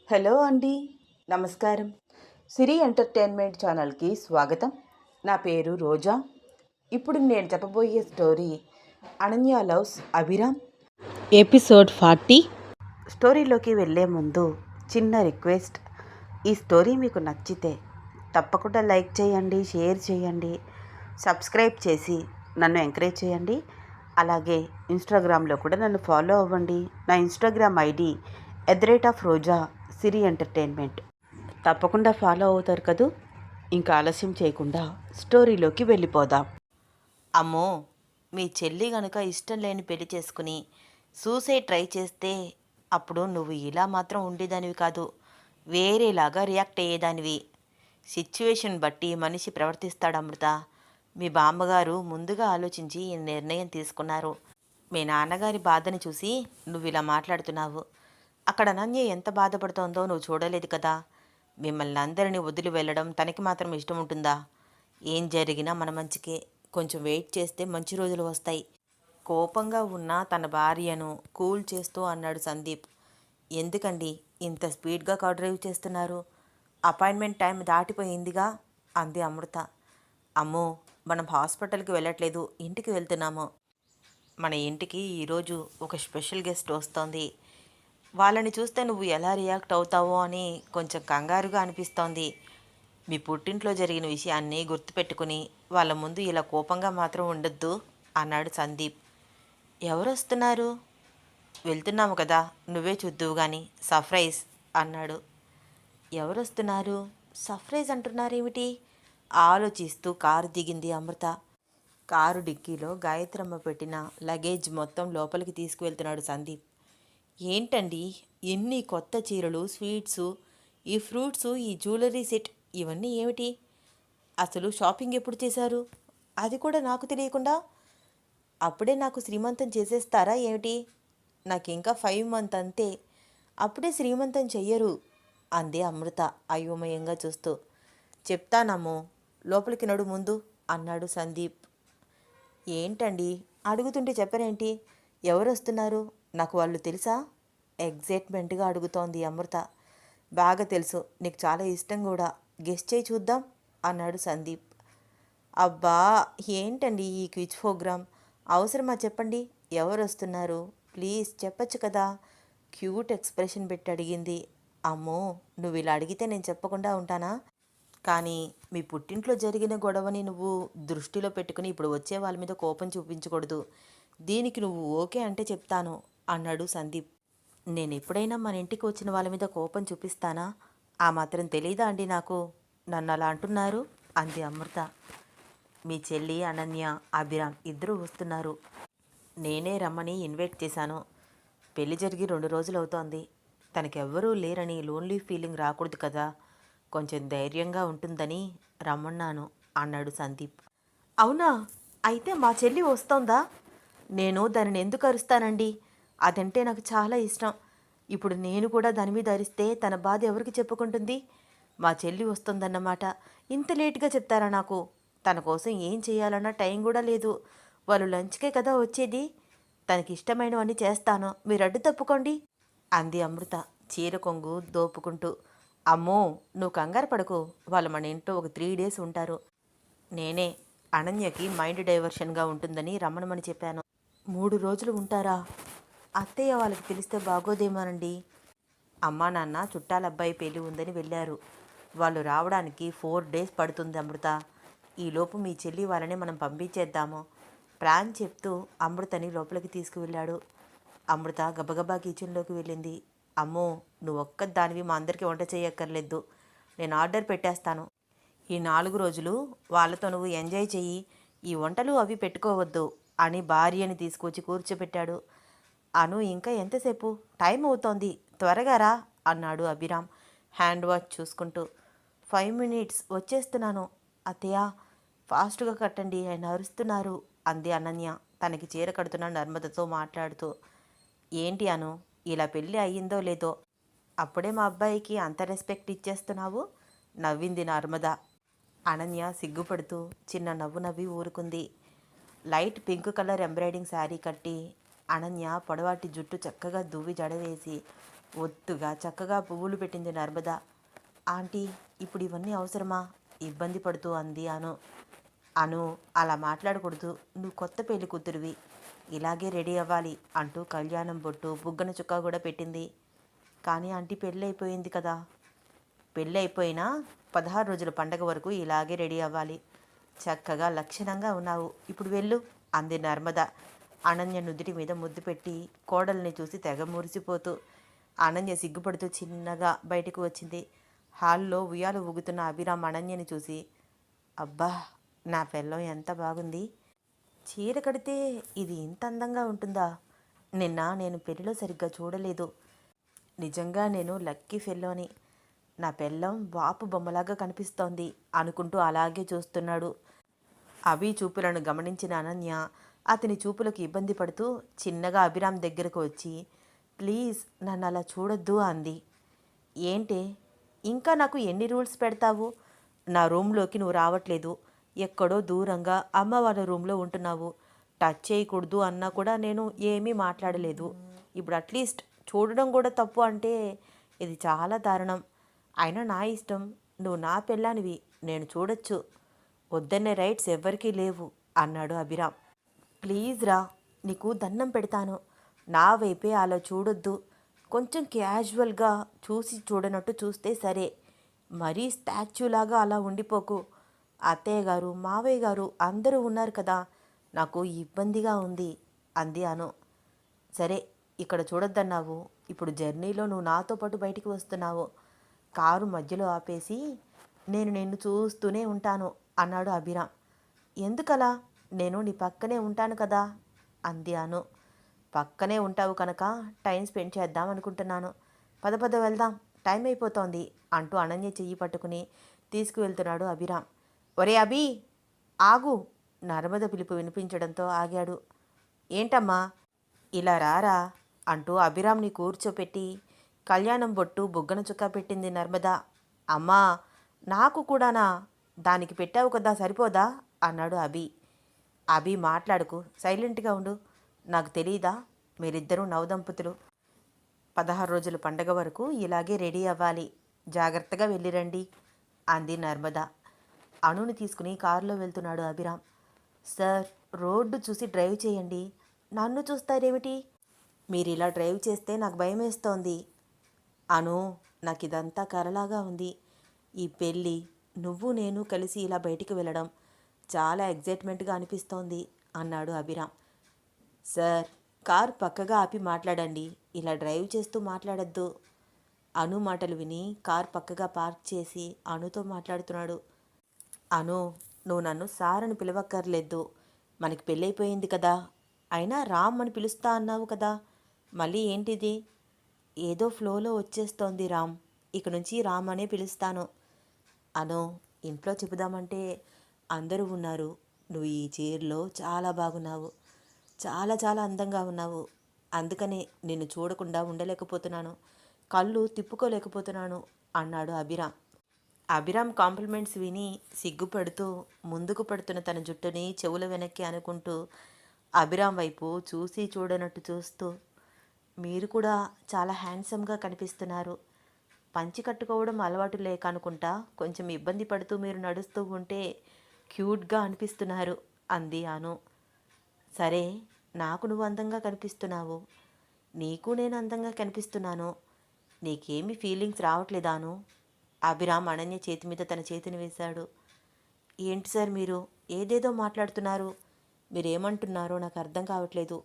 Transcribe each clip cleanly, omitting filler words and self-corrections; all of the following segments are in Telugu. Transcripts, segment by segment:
హలో అండి, నమస్కారం. సిరి ఎంటర్టైన్మెంట్ ఛానల్కి స్వాగతం. నా పేరు రోజా. ఇప్పుడు నేను చెప్పబోయే story Ananya loves Abhiram, episode 40. స్టోరీలోకి వెళ్ళే ముందు చిన్న రిక్వెస్ట్. ఈ స్టోరీ మీకు నచ్చితే తప్పకుండా లైక్ చేయండి, షేర్ చేయండి, సబ్స్క్రైబ్ చేసి నన్ను ఎంకరేజ్ చేయండి. అలాగే ఇన్స్టాగ్రామ్లో కూడా నన్ను ఫాలో అవ్వండి. నా ఇన్స్టాగ్రామ్ ఐడి @రోజా సిరి ఎంటర్టైన్మెంట్. తప్పకుండా ఫాలో అవుతారు కదూ. ఇంకా ఆలస్యం చేయకుండా స్టోరీలోకి వెళ్ళిపోదాం. అమ్మో, మీ చెల్లి గనుక ఇష్టం లేని పెళ్లి చేసుకుని సూసైడ్ ట్రై చేస్తే అప్పుడు నువ్వు ఇలా మాత్రం ఉండేదానివి కాదు, వేరేలాగా రియాక్ట్ అయ్యేదానివి. సిచ్యువేషన్ బట్టి మనిషి ప్రవర్తిస్తాడు అమృత. మీ బామ్మగారు ముందుగా ఆలోచించి ఈ నిర్ణయం తీసుకున్నారు. మీ నాన్నగారి బాధని చూసి నువ్వు ఇలా మాట్లాడుతున్నావు. అక్కడ అనన్య ఎంత బాధపడుతోందో నువ్వు చూడలేదు కదా. మిమ్మల్ని అందరినీ వదిలి వెళ్ళడం తనకి మాత్రం ఇష్టం ఉంటుందా? ఏం జరిగినా మన మంచికే. కొంచెం వెయిట్ చేస్తే మంచి రోజులు వస్తాయి. కోపంగా ఉన్న తన భార్యను కూల్ చేస్తూ అన్నాడు సందీప్. ఎందుకండి ఇంత స్పీడ్గా కార్ డ్రైవ్ చేస్తున్నారు? అపాయింట్మెంట్ టైం దాటిపోయిందిగా అంది అమృత. అమ్మో, మనం హాస్పిటల్కి వెళ్ళట్లేదు, ఇంటికి వెళ్తున్నాము. మన ఇంటికి ఈరోజు ఒక స్పెషల్ గెస్ట్ వస్తోంది. వాళ్ళని చూస్తే నువ్వు ఎలా రియాక్ట్ అవుతావో అని కొంచెం కంగారుగా అనిపిస్తోంది. మీ పుట్టింట్లో జరిగిన విషయాన్ని గుర్తుపెట్టుకుని వాళ్ళ ముందు ఇలా కోపంగా మాత్రం ఉండొద్దు అన్నాడు సందీప్. ఎవరు వస్తున్నారు? వెళ్తున్నాము కదా, నువ్వే చూద్దువు కానీ, సర్ప్రైజ్ అన్నాడు. ఎవరు వస్తున్నారు? సర్ప్రైజ్ అంటున్నారేమిటి? ఆలోచిస్తూ కారు దిగింది అమృత. కారు డిక్కీలో గాయత్రమ్మ పెట్టిన లగేజ్ మొత్తం లోపలికి తీసుకువెళ్తున్నాడు సందీప్. ఏంటండి ఎన్ని కొత్త చీరలు, స్వీట్సు, ఈ ఫ్రూట్సు, ఈ జ్యువెలరీ సెట్, ఇవన్నీ ఏమిటి? అసలు షాపింగ్ ఎప్పుడు చేశారు? అది కూడా నాకు తెలియకుండా అప్పుడే నాకు శ్రీమంతం చేసేస్తారా ఏమిటి? నాకు ఇంకా 5 మంత్ అంతే, అప్పుడే శ్రీమంతం చెయ్యరు అంది అమృత అయోమయంగా చూస్తూ. చెప్తానమ్మో, లోపలికి నడు ముందు అన్నాడు సందీప్. ఏంటండి అడుగుతుంటే చెప్పరేంటి? ఎవరు వస్తున్నారు? నాకు వాళ్ళు తెలుసా? ఎగ్జైట్మెంట్గా అడుగుతోంది అమృత. బాగా తెలుసు, నీకు చాలా ఇష్టం కూడా. గెస్ట్ చేయి చూద్దాం అన్నాడు సందీప్. అబ్బా, ఏంటండి ఈ క్విజ్ ప్రోగ్రామ్? అవసరమా చెప్పండి? ఎవరు వస్తున్నారు? ప్లీజ్ చెప్పచ్చు కదా. క్యూట్ ఎక్స్ప్రెషన్ పెట్టి అడిగింది. అమ్మో, నువ్వు ఇలా అడిగితే నేను చెప్పకుండా ఉంటానా? కానీ మీ పుట్టింట్లో జరిగిన గొడవని నువ్వు దృష్టిలో పెట్టుకుని ఇప్పుడు వచ్చే వాళ్ళ మీద కోపం చూపించకూడదు. దీనికి నువ్వు ఓకే అంటే చెప్తాను అన్నాడు సందీప్. నేను ఎప్పుడైనా మన ఇంటికి వచ్చిన వాళ్ళ మీద కోపం చూపిస్తానా? ఆ మాత్రం తెలీదా అండి నాకు? నన్ను అలా అంటున్నారు అంది అమృత. మీ చెల్లి అనన్య, అభిరామ్ ఇద్దరూ వస్తున్నారు. నేనే రమ్మని ఇన్వైట్ చేశాను. పెళ్లి జరిగి 2 రోజులు అవుతోంది. తనకెవ్వరూ లేరని లోన్లీ ఫీలింగ్ రాకూడదు కదా. కొంచెం ధైర్యంగా ఉంటుందని రమ్మన్నాను అన్నాడు సందీప్. అవునా? అయితే మా చెల్లి వస్తోందా? నేను దానిని ఎందుకు అరుస్తానండి? అదంటే నాకు చాలా ఇష్టం. ఇప్పుడు నేను కూడా దాని మీద అరిస్తే తన బాధ ఎవరికి చెప్పుకుంటుంది? మా చెల్లి వస్తుందన్నమాట. ఇంత లేటుగా చెప్తారా నాకు? తన కోసం ఏం చేయాలన్నా టైం కూడా లేదు. వాళ్ళు లంచ్కే కదా వచ్చేది. తనకి ఇష్టమైనవన్నీ చేస్తాను, మీరు అడ్డు తప్పుకోండి అంది అమృత చీర కొంగు దోపుకుంటూ. అమ్మో, నువ్వు కంగారు పడకు. వాళ్ళు మన ఇంట్లో ఒక 3 డేస్ ఉంటారు. నేనే అనన్యకి మైండ్ డైవర్షన్గా ఉంటుందని రమ్మనమని చెప్పాను. 3 రోజులు ఉంటారా? అత్తయ్య వాళ్ళకి తెలిస్తే బాగోదేమోనండి. అమ్మా నాన్న చుట్టాల అబ్బాయి పెళ్ళి ఉందని వెళ్ళారు. వాళ్ళు రావడానికి 4 డేస్ పడుతుంది అమృత. ఈలోపు మీ చెల్లి వాళ్ళని మనం పంపించేద్దాము ప్లాన్ చెప్తూ అమృతని లోపలికి తీసుకువెళ్ళాడు. అమృత గబగబా కిచెన్లోకి వెళ్ళింది. అమ్మో, నువ్వు ఒక్కదానివి మా అందరికీ వంట చేయక్కర్లేదు. నేను ఆర్డర్ పెట్టేస్తాను. ఈ 4 రోజులు వాళ్ళతో నువ్వు ఎంజాయ్ చెయ్యి. ఈ వంటలు అవి పెట్టుకోవద్దు అని భార్యని తీసుకొచ్చి కూర్చోబెట్టాడు. అను, ఇంకా ఎంతసేపు? టైం అవుతోంది, త్వరగా రా అన్నాడు అభిరామ్ హ్యాండ్ వాచ్ చూసుకుంటూ. 5 మినిట్స్ వచ్చేస్తున్నాను. అత్తయ్య, ఫాస్ట్గా కట్టండి, ఆయన అరుస్తున్నారు అంది అనన్య తనకి చీర కడుతున్న నర్మదతో మాట్లాడుతూ. ఏంటి అను, ఇలా పెళ్ళి అయ్యిందో లేదో అప్పుడే మా అబ్బాయికి అంత రెస్పెక్ట్ ఇచ్చేస్తున్నావు నవ్వింది నర్మద. అనన్య సిగ్గుపడుతూ చిన్న నవ్వు నవ్వి ఊరుకుంది. Light pink colour embroidering sari కట్టి అనన్య పొడవాటి జుట్టు చక్కగా దువ్వి జడవేసి ఒత్తుగా చక్కగా పువ్వులు పెట్టింది నర్మద. ఆంటీ, ఇప్పుడు ఇవన్నీ అవసరమా? ఇబ్బంది పడుతూ అంది అను అలా మాట్లాడకూడదు, నువ్వు కొత్త పెళ్లి కూతురివి, ఇలాగే రెడీ అవ్వాలి అంటూ కళ్యాణం బొట్టు బుగ్గన చుక్క కూడా పెట్టింది. కానీ ఆంటీ పెళ్ళి అయిపోయింది కదా. పెళ్ళి అయిపోయినా 16 రోజుల పండగ వరకు ఇలాగే రెడీ అవ్వాలి. చక్కగా లక్షణంగా ఉన్నావు, ఇప్పుడు వెళ్ళు అంది నర్మద అనన్య నుదుటి మీద ముద్దు పెట్టి కోడల్ని చూసి తెగ మురిసిపోతూ. అనన్య సిగ్గుపడుతూ చిన్నగా బయటకు వచ్చింది. హాల్లో ఉయ్యాలు ఊగుతున్న అభిరామ్ అనన్యని చూసి, అబ్బా, నా పెళ్ళం ఎంత బాగుంది, చీర కడితే ఇది ఇంత అందంగా ఉంటుందా, నిన్న నేను పెళ్ళిలో సరిగ్గా చూడలేదు, నిజంగా నేను లక్కీ ఫెల్లోని, నా పెళ్ళం వాపు బొమ్మలాగా కనిపిస్తోంది అనుకుంటూ అలాగే చూస్తున్నాడు. అభి చూపులను గమనించిన అనన్య అతని చూపులకు ఇబ్బంది పడుతూ చిన్నగా అభిరామ్ దగ్గరకు వచ్చి, ప్లీజ్ నన్ను అలా చూడొద్దు అంది. ఏంటే, ఇంకా నాకు ఎన్ని రూల్స్ పెడతావు? నా రూమ్లోకి నువ్వు రావట్లేదు, ఎక్కడో దూరంగా అమ్మ వాళ్ళ రూమ్లో ఉంటున్నావు, టచ్ చేయకూడదు అన్నా కూడా నేను ఏమీ మాట్లాడలేదు. ఇప్పుడు అట్లీస్ట్ చూడడం కూడా తప్పు అంటే ఇది చాలా దారుణం. అయినా నా ఇష్టం, నువ్వు నా పెళ్ళానివి, నేను చూడొచ్చు, వద్దనే రైట్స్ ఎవ్వరికీ లేవు అన్నాడు అభిరామ్. ప్లీజ్ రా, నీకు దండం పెడతాను, నా వైపే అలా చూడొద్దు, కొంచెం క్యాజువల్గా చూసి చూడనట్టు చూస్తే సరే, మరీ స్టాచ్యూలాగా అలా ఉండిపోకు, అత్తయ్య గారు మావయ్య గారు అందరూ ఉన్నారు కదా, నాకు ఇబ్బందిగా ఉంది అంది అను. సరే, ఇక్కడ చూడొద్దన్నావు, ఇప్పుడు జర్నీలో నువ్వు నాతో పాటు బయటికి వస్తున్నావు, కారు మధ్యలో ఆపేసి నేను నిన్ను చూస్తూనే ఉంటాను అన్నాడు అభిరామ్. ఎందుకలా? నేను నీ పక్కనే ఉంటాను కదా అంది అను. పక్కనే ఉంటావు కనుక టైం స్పెండ్ చేద్దాం అనుకుంటున్నాను, పద పద వెళ్దాం, టైం అయిపోతోంది అంటూ అనన్య చెయ్యి పట్టుకుని తీసుకువెళ్తున్నాడు అభిరామ్. ఒరే అభి, ఆగు! నర్మద పిలుపు వినిపించడంతో ఆగాడు. ఏంటమ్మా? ఇలా రారా అంటూ అభిరామ్ని కూర్చోపెట్టి కళ్యాణం బొట్టు బుగ్గన చుక్క పెట్టింది నర్మద. అమ్మా, నాకు కూడానా? దానికి పెట్టావు కదా, సరిపోదా అన్నాడు అభి. అభి, మాట్లాడుకు, సైలెంట్గా ఉండు, నాకు తెలీదా మీరిద్దరూ నవదంపతులు, 16 రోజుల పండగ వరకు ఇలాగే రెడీ అవ్వాలి, జాగ్రత్తగా వెళ్ళిరండి అంది నర్మద. అణుని తీసుకుని కారులో వెళ్తున్నాడు అభిరామ్. సార్, రోడ్డు చూసి డ్రైవ్ చేయండి, నన్ను చూస్తారేమిటి? మీరు ఇలా డ్రైవ్ చేస్తే నాకు భయం వేస్తోంది. అను, నాకు ఇదంతా కలలాగా ఉంది, ఈ పెళ్ళి, నువ్వు నేను కలిసి ఇలా బయటికి వెళ్ళడం చాలా ఎగ్జైట్మెంట్గా అనిపిస్తోంది అన్నాడు అభిరామ్. సార్, కారు పక్కగా ఆపి మాట్లాడండి, ఇలా డ్రైవ్ చేస్తూ మాట్లాడద్దు. అను మాటలు విని కార్ పక్కగా పార్క్ చేసి అనుతో మాట్లాడుతున్నాడు. అను, నువ్వు నన్ను సార్ అని పిలవక్కర్లేదు, మనకి పెళ్ళైపోయింది కదా, అయినా రామ్ అని పిలుస్తా అన్నావు కదా, మళ్ళీ ఏంటిది? ఏదో ఫ్లోలో వచ్చేస్తోంది రామ్, ఇక నుంచి రామ్ అనే పిలుస్తాను. అను, ఇంట్లో చెబుదామంటే అందరూ ఉన్నారు, నువ్వు ఈ చీరలో చాలా బాగున్నావు, చాలా చాలా అందంగా ఉన్నావు, అందుకనే నిన్ను చూడకుండా ఉండలేకపోతున్నాను, కళ్ళు తిప్పుకోలేకపోతున్నాను అన్నాడు అభిరామ్. అభిరామ్ కాంప్లిమెంట్స్ విని సిగ్గుపడుతూ ముందుకు పడుతున్న తన జుట్టుని చెవుల వెనక్కి అనుకుంటూ అభిరామ్ వైపు చూసి చూడనట్టు చూస్తూ, మీరు కూడా చాలా హ్యాండ్సమ్గా కనిపిస్తున్నారు, పంచి కట్టుకోవడం అలవాటు లేక అనుకుంటా కొంచెం ఇబ్బంది పడుతూ మీరు నడుస్తూ ఉంటే క్యూట్గా అనిపిస్తున్నారు అంది అను. సరే, నాకు నువ్వు అందంగా కనిపిస్తున్నావు, నీకు నేను అందంగా కనిపిస్తున్నాను, నీకేమీ ఫీలింగ్స్ రావట్లేదాను? అభిరామ్ అనన్య చేతి మీద తన చేతిని వేశాడు. ఏంటి సార్, మీరు ఏదేదో మాట్లాడుతున్నారు, మీరేమంటున్నారో నాకు అర్థం కావట్లేదు.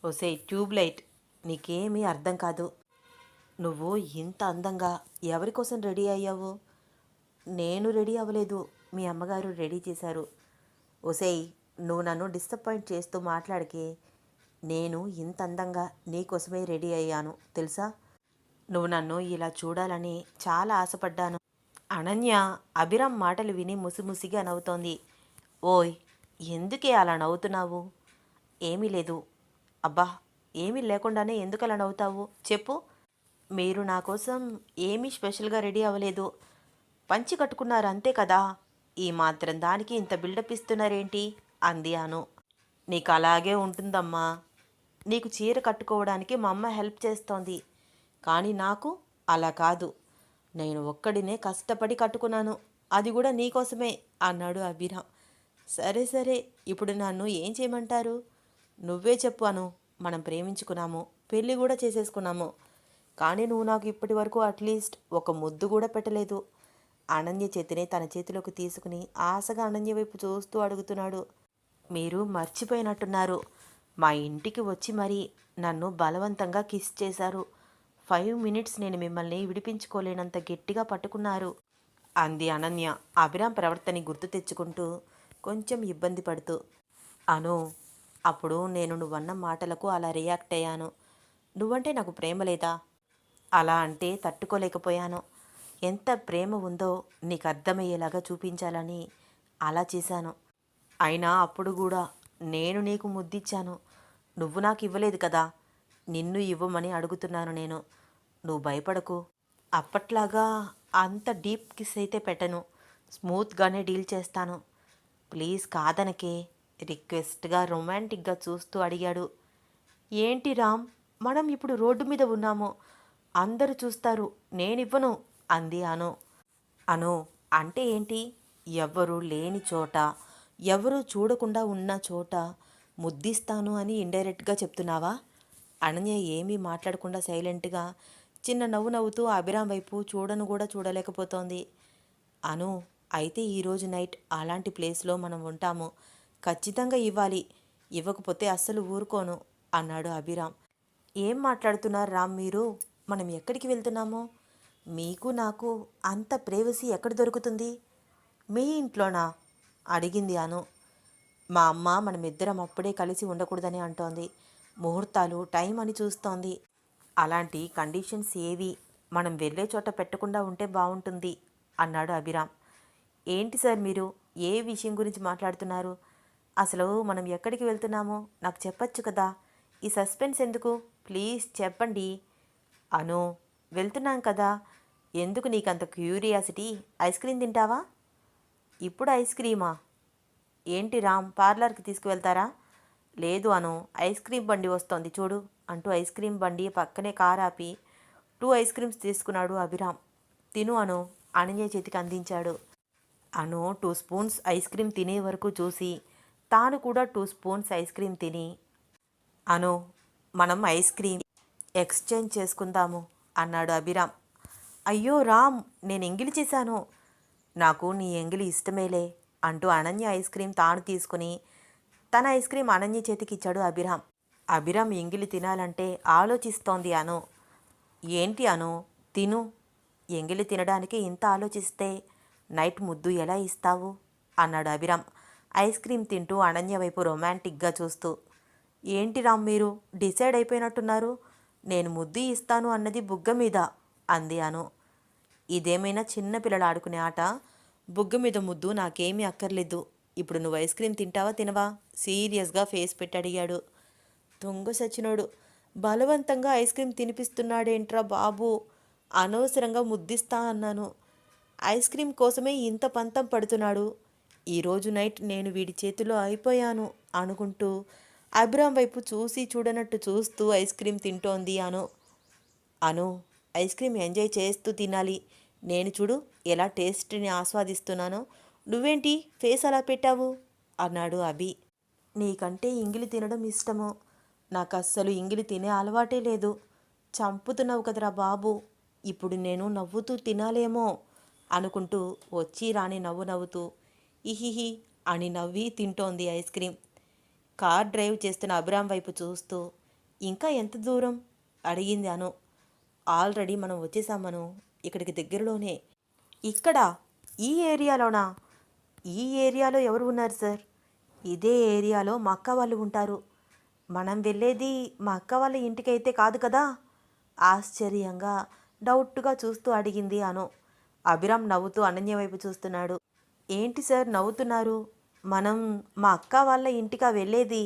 ఓసే ట్యూబ్లైట్, నీకేమీ అర్థం కాదు, నువ్వు ఇంత అందంగా ఎవరి కోసం రెడీ అయ్యావు? నేను రెడీ అవ్వలేదు, మీ అమ్మగారు రెడీ చేశారు. ఓసేయ్, నువ్వు నన్ను డిసప్పాయింట్ చేస్తూ మాట్లాడికే, నేను ఇంత అందంగా నీకోసమే రెడీ అయ్యాను తెలుసా, నువ్వు నన్ను ఇలా చూడాలని చాలా ఆశపడ్డాను. అనన్య అభిరామ్ మాటలు విని ముసిముసిగా నవ్వుతోంది. ఓయ్, ఎందుకే అలా నవ్వుతున్నావు? ఏమీ లేదు. అబ్బా, ఏమీ లేకుండానే ఎందుకు అలా నవ్వుతావు చెప్పు. మీరు నా కోసం ఏమీ స్పెషల్గా రెడీ అవ్వలేదు, పంచి కట్టుకున్నారు అంతే కదా, ఈ మాత్రం దానికి ఇంత బిల్డప్ ఇస్తున్నారేంటి అంది అను. నీకు అలాగే ఉంటుందమ్మా, నీకు చీర కట్టుకోవడానికి మా అమ్మ హెల్ప్ చేస్తోంది, కానీ నాకు అలా కాదు. నేను ఒక్కడినే కష్టపడి కట్టుకున్నాను. అది కూడా నీకోసమే అన్నాడు అభిరామ్. సరే సరే, ఇప్పుడు నన్ను ఏం చేయమంటారు? నువ్వే చెప్పు అను. మనం ప్రేమించుకున్నాము, పెళ్ళి కూడా చేసేసుకున్నాము. కానీ నువ్వు నాకు ఇప్పటి వరకు అట్లీస్ట్ ఒక ముద్దు కూడా పెట్టలేదు. అనన్య చేతిని తన చేతిలోకి తీసుకుని ఆశగా అనన్య వైపు చూస్తూ అడుగుతున్నాడు. మీరు మర్చిపోయినట్టున్నారు. మా ఇంటికి వచ్చి మరీ నన్ను బలవంతంగా కిస్ చేశారు. 5 మినిట్స్ నేను మిమ్మల్ని విడిపించుకోలేనంత గట్టిగా పట్టుకున్నారు అంది అనన్య అభిరామ్ ప్రవర్తనని గుర్తు తెచ్చుకుంటూ కొంచెం ఇబ్బంది పడుతూ. అను, అప్పుడు నేను నువ్వన్న మాటలకు అలా రియాక్ట్ అయ్యాను. నువ్వంటే నాకు ప్రేమ లేదా? అలా అంటే తట్టుకోలేకపోయాను. ఎంత ప్రేమ ఉందో నీకు అర్థమయ్యేలాగా చూపించాలని అలా చేశాను. అయినా అప్పుడు కూడా నేను నీకు ముద్దిచ్చాను. నువ్వు నాకు ఇవ్వలేదు కదా. నిన్ను ఇవ్వమని అడుగుతున్నాను నేను. నువ్వు భయపడకు. అప్పట్లాగా అంత డీప్ కిస్ అయితే పెట్టను. స్మూత్గానే డీల్ చేస్తాను. ప్లీజ్ కాదనకే, రిక్వెస్ట్గా రొమాంటిక్గా చూస్తూ అడిగాడు. ఏంటి రామ్, మనం ఇప్పుడు రోడ్డు మీద ఉన్నాము, అందరూ చూస్తారు, నేనివ్వను అంది అను. అను అంటే ఏంటి? ఎవ్వరూ లేని చోట, ఎవరూ చూడకుండా ఉన్న చోట ముద్దిస్తాను అని ఇండైరెక్ట్గా చెప్తున్నావా? అనన్య ఏమీ మాట్లాడకుండా సైలెంట్గా చిన్న నవ్వు నవ్వుతూ అభిరామ్ వైపు చూడను కూడా చూడలేకపోతోంది. అను, అయితే ఈరోజు నైట్ అలాంటి ప్లేస్లో మనం ఉంటాము. ఖచ్చితంగా ఇవ్వాలి. ఇవ్వకపోతే అస్సలు ఊరుకోను అన్నాడు అభిరామ్. ఏం మాట్లాడుతున్నారు రామ్ మీరు? మనం ఎక్కడికి వెళ్తున్నామో? మీకు నాకు అంత ప్రైవసీ ఎక్కడ దొరుకుతుంది? మీ ఇంట్లోనా అడిగింది అను. మా అమ్మ మనమిద్దరం అప్పుడే కలిసి ఉండకూడదని అంటోంది. ముహూర్తాలు టైం అని చూస్తోంది. అలాంటి కండిషన్స్ ఏవి మనం వెళ్ళే చోట పెట్టకుండా ఉంటే బాగుంటుంది అన్నాడు అభిరామ్. ఏంటి సార్ మీరు ఏ విషయం గురించి మాట్లాడుతున్నారు? అసలు మనం ఎక్కడికి వెళ్తున్నామో నాకు చెప్పచ్చు కదా. ఈ సస్పెన్స్ ఎందుకు? ప్లీజ్ చెప్పండి. అను, వెళ్తున్నాం కదా. ఎందుకు నీకంత క్యూరియాసిటీ? ఐస్ క్రీమ్ తింటావా? ఇప్పుడు ఐస్ క్రీమా? ఏంటి రామ్, పార్లర్కి తీసుకువెళ్తారా? లేదు అను, ఐస్ క్రీమ్ బండి వస్తోంది చూడు అంటూ ఐస్ క్రీమ్ బండి పక్కనే కార్ ఆపి 2 ఐస్ క్రీమ్స్ తీసుకున్నాడు అభిరామ్. తిను అను అనన్య చేతికి అందించాడు. అను 2 స్పూన్స్ ఐస్ క్రీమ్ తినే వరకు చూసి తాను కూడా 2 స్పూన్స్ ఐస్ క్రీమ్ తిని, అను, మనం ఐస్ క్రీమ్ ఎక్స్చేంజ్ చేసుకుందాము అన్నాడు అభిరామ్. అయ్యో రామ్, నేను ఎంగిలి చేశాను. నాకు నీ ఎంగిలి ఇష్టమేలే అంటూ అనన్య ఐస్ క్రీమ్ తాను తీసుకుని తన ఐస్ క్రీమ్ అనన్య చేతికి ఇచ్చాడు అభిరామ్. అభిరామ్ ఎంగిలి తినాలంటే ఆలోచిస్తోంది అను. ఏంటి అను, తిను. ఎంగిలి తినడానికి ఇంత ఆలోచిస్తే నైట్ ముద్దు ఎలా ఇస్తావు అన్నాడు అభిరామ్ ఐస్ క్రీమ్ తింటూ అనన్య వైపు రొమాంటిక్గా చూస్తూ. ఏంటి రామ్ మీరు డిసైడ్ అయిపోయినట్టున్నారు? నేను ముద్దు ఇస్తాను అన్నది బుగ్గ మీద అంది అను. ఇదేమైనా చిన్నపిల్లలు ఆడుకునే ఆట? బుగ్గ మీద ముద్దు నాకేమీ అక్కర్లేదు. ఇప్పుడు నువ్వు ఐస్ క్రీమ్ తింటావా తినవా? సీరియస్గా ఫేస్ పెట్టి అడిగాడు. దొంగ సచ్చినోడు, బలవంతంగా ఐస్ క్రీమ్ తినిపిస్తున్నాడేంట్రా బాబు. అనవసరంగా ముద్దిస్తా అన్నాను. ఐస్ క్రీమ్ కోసమే ఇంత పంతం పడుతున్నాడు. ఈరోజు నైట్ నేను వీడి చేతిలో అయిపోయాను అనుకుంటూ అభిరామ్ వైపు చూసి చూడనట్టు చూస్తూ ఐస్ క్రీమ్ తింటోంది అను. అను, ఐస్ క్రీమ్ ఎంజాయ్ చేస్తూ తినాలి. నేను చూడు ఎలా టేస్ట్ని ఆస్వాదిస్తున్నానో. నువ్వేంటి ఫేస్ అలా పెట్టావు అన్నాడు అభి. నీకంటే ఇంగిలి తినడం ఇష్టము. నాకు అస్సలు ఇంగిలి తినే అలవాటే లేదు. చంపుతున్నావు కదరా బాబు. ఇప్పుడు నేను నవ్వుతూ తినాలేమో అనుకుంటూ వచ్చి రాని నవ్వు నవ్వుతూ ఇహిహి అని నవ్వి తింటోంది ఐస్ క్రీమ్. కార్ డ్రైవ్ చేస్తున్న అభిరామ్ వైపు చూస్తూ ఇంకా ఎంత దూరం అడిగింది అను. ఆల్రెడీ మనం వచ్చేసామను, ఇక్కడికి దగ్గరలోనే. ఇక్కడ ఈ ఏరియాలోనా? ఈ ఏరియాలో ఎవరు ఉన్నారు సార్? ఇదే ఏరియాలో మా అక్క వాళ్ళు ఉంటారు. మనం వెళ్ళేది మా అక్క వాళ్ళ ఇంటికైతే కాదు కదా? ఆశ్చర్యంగా డౌట్గా చూస్తూ అడిగింది అను. అభిరామ్ నవ్వుతూ అనన్య వైపు చూస్తున్నాడు. ఏంటి సార్ నవ్వుతున్నారు? మనం మా అక్క వాళ్ళ ఇంటికా వెళ్ళేది?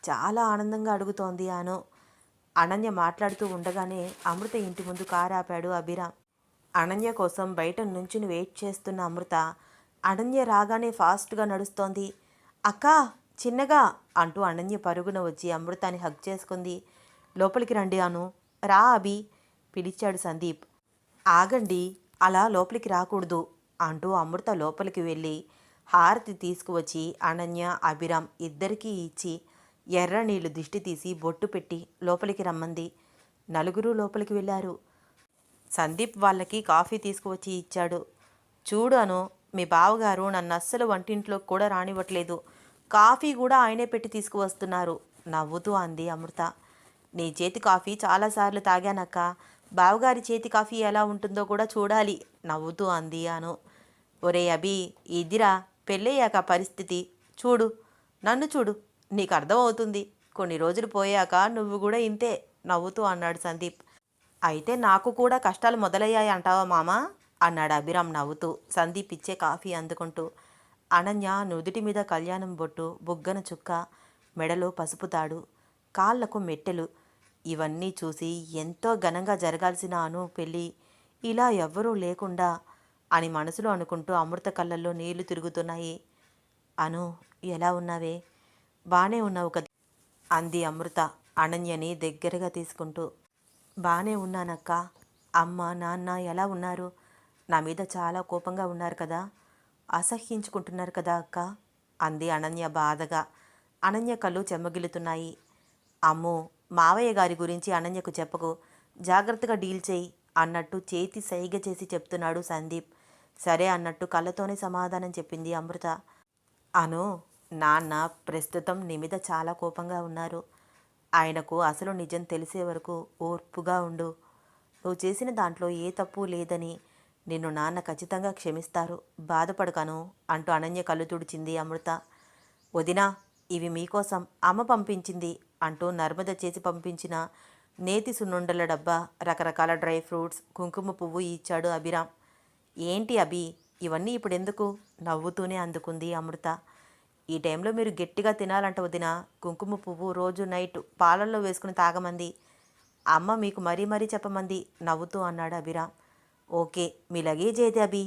చాలా ఆనందంగా అడుగుతోంది అను. అనన్య మాట్లాడుతూ ఉండగానే అమృత ఇంటి ముందు కారు ఆపాడు అభిరామ్. అనన్య కోసం బయట నుంచుని వెయిట్ చేస్తున్న అమృత అనన్య రాగానే ఫాస్ట్గా నడుస్తోంది. అక్కా, చిన్నగా అంటూ అనన్య పరుగున వచ్చి అమృతాన్ని హగ్ చేసుకుంది. లోపలికి రండి అను. రా అభి. పిలిచాడు సందీప్. ఆగండి, అలా లోపలికి రాకూడదు అంటూ అమృత లోపలికి వెళ్ళి హారతి తీసుకువచ్చి అనన్య, అభిరామ్ ఇద్దరికీ ఇచ్చి ఎర్ర నీళ్లు దిష్టి తీసి బొట్టు పెట్టి లోపలికి రమ్మంది. నలుగురు లోపలికి వెళ్ళారు. సందీప్ వాళ్ళకి కాఫీ తీసుకువచ్చి ఇచ్చాడు. చూడు అను, మీ బావగారు నన్ను అస్సలు వంటింట్లోకి కూడా రానివ్వట్లేదు. కాఫీ కూడా ఆయనే పెట్టి తీసుకువస్తున్నారు నవ్వుతూ అంది అమృత. నీ చేతి కాఫీ చాలాసార్లు తాగానక్క, బావగారి చేతి కాఫీ ఎలా ఉంటుందో కూడా చూడాలి నవ్వుతూ అంది అను. ఒరే అభి, ఇదిరా పెళ్ళయ్యాక పరిస్థితి. చూడు, నన్ను చూడు, నీకు అర్థమవుతుంది. కొన్ని రోజులు పోయాక నువ్వు కూడా ఇంతే నవ్వుతూ అన్నాడు సందీప్. అయితే నాకు కూడా కష్టాలు మొదలయ్యాయి అంటావా మామా అన్నాడు అభిరామ్ నవ్వుతూ సందీప్ ఇచ్చే కాఫీ అందుకుంటూ. అనన్య నుదుటి మీద కళ్యాణం బొట్టు, బుగ్గన చుక్క, మెడలో పసుపు తాడు, కాళ్లకు మెట్టెలు ఇవన్నీ చూసి ఎంతో ఘనంగా జరగాల్సిన అను పెళ్ళి ఇలా ఎవ్వరూ లేకుండా అని మనసులో అనుకుంటూ అమృత కళ్ళల్లో నీళ్లు తిరుగుతున్నాయి. అను, ఎలా ఉన్నావే? బానే ఉన్నావు కదా అంది అమృత అనన్యని దగ్గరగా తీసుకుంటూ. బానే ఉన్నానక్క. అమ్మ నాన్న ఎలా ఉన్నారు? నా మీద చాలా కోపంగా ఉన్నారు కదా, అసహ్యించుకుంటున్నారు కదా అక్క అంది అనన్య బాధగా. అనన్య కళ్ళు చెమ్మగిలుతున్నాయి. అమ్మో, మావయ్య గారి గురించి అనన్యకు చెప్పకు, జాగ్రత్తగా డీల్ చేయి అన్నట్టు చేతి సైగ చేసి చెప్తున్నాడు సందీప్. సరే అన్నట్టు కళ్ళతోనే సమాధానం చెప్పింది అమృత. అను, నాన్న ప్రస్తుతం నీ మీద చాలా కోపంగా ఉన్నారు. ఆయనకు అసలు నిజం తెలిసే వరకు ఓర్పుగా ఉండు. నువ్వు చేసిన దాంట్లో ఏ తప్పు లేదని నిన్ను నాన్న ఖచ్చితంగా క్షమిస్తారు, బాధపడకను అంటూ అనన్య కళ్ళు తుడిచింది అమృత. వదినా, ఇవి మీకోసం అమ్మ పంపించింది అంటూ నర్మద చేసి పంపించిన నేతి సున్నుండల డబ్బా, రకరకాల డ్రై ఫ్రూట్స్, కుంకుమ పువ్వు ఇచ్చాడు అభిరామ్. ఏంటి అభి, ఇవన్నీ ఇప్పుడెందుకు నవ్వుతూనే అందుకుంది అమృత. ఈ టైంలో మీరు గట్టిగా తినాలంట వదిన. కుంకుమ పువ్వు రోజు నైట్ పాలల్లో వేసుకుని తాగమంది, అమ్మ మీకు మరీ మరీ చెప్పమంది నవ్వుతూ అన్నాడు అభిరామ్. ఓకే, మీ లగేజ్ ఏది అభి?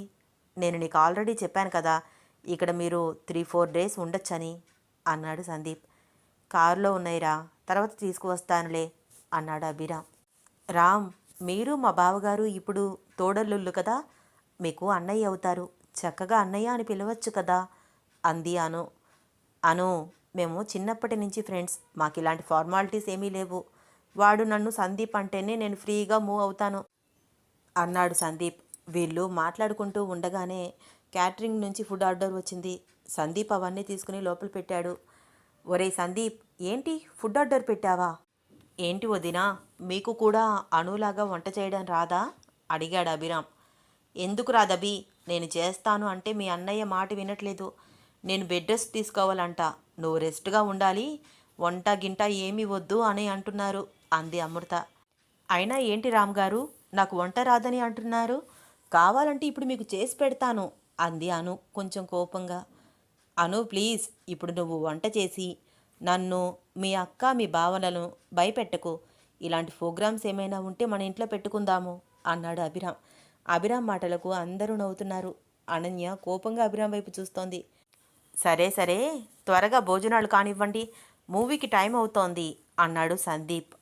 నేను నీకు ఆల్రెడీ చెప్పాను కదా, ఇక్కడ మీరు 3-4 డేస్ ఉండొచ్చని అన్నాడు సందీప్. కారులో ఉన్నాయిరా, తర్వాత తీసుకువస్తానులే అన్నాడు అభిరామ్. రామ్, మీరు మా బావగారు ఇప్పుడు తోడల్లుళ్ళు కదా, మీకు అన్నయ్య అవుతారు, చక్కగా అన్నయ్య అని పిలవచ్చు కదా అంది అను. అను, మేము చిన్నప్పటి నుంచి ఫ్రెండ్స్, మాకు ఇలాంటి ఫార్మాలిటీస్ ఏమీ లేవు. వాడు నన్ను సందీప్ అంటేనే నేను ఫ్రీగా మూవ్ అవుతాను అన్నాడు సందీప్. వీళ్ళు మాట్లాడుకుంటూ ఉండగానే క్యాటరింగ్ నుంచి ఫుడ్ ఆర్డర్ వచ్చింది. సందీప్ అవన్నీ తీసుకుని లోపల పెట్టాడు. ఒరే సందీప్, ఏంటి ఫుడ్ ఆర్డర్ పెట్టావా? ఏంటి వదినా, మీకు కూడా అనులాగా వంట చేయడం రాదా అడిగాడు అభిరామ్. ఎందుకు రాదబి, నేను చేస్తాను అంటే మీ అన్నయ్య మాట వినట్లేదు. నేను బెడ్ రెస్ట్ తీసుకోవాలంట, నువ్వు రెస్ట్గా ఉండాలి, వంట గింట ఏమీ వద్దు అని అంటున్నారు అంది అమృత. అయినా ఏంటి రామ్ గారు, నాకు వంట రాదని అంటున్నారు, కావాలంటే ఇప్పుడు మీకు చేసి పెడతాను అంది అను కొంచెం కోపంగా. అను ప్లీజ్, ఇప్పుడు నువ్వు వంట చేసి నన్ను, మీ అక్క, మీ భావనలను భయపెట్టకు. ఇలాంటి ప్రోగ్రామ్స్ ఏమైనా ఉంటే మన ఇంట్లో పెట్టుకుందాము అన్నాడు అభిరామ్. అభిరామ్ మాటలకు అందరూ నవ్వుతున్నారు. అనన్య కోపంగా అభిరామ్ వైపు చూస్తోంది. సరే సరే, త్వరగా భోజనాలు కానివ్వండి, మూవీకి టైం అవుతోంది అన్నాడు సందీప్.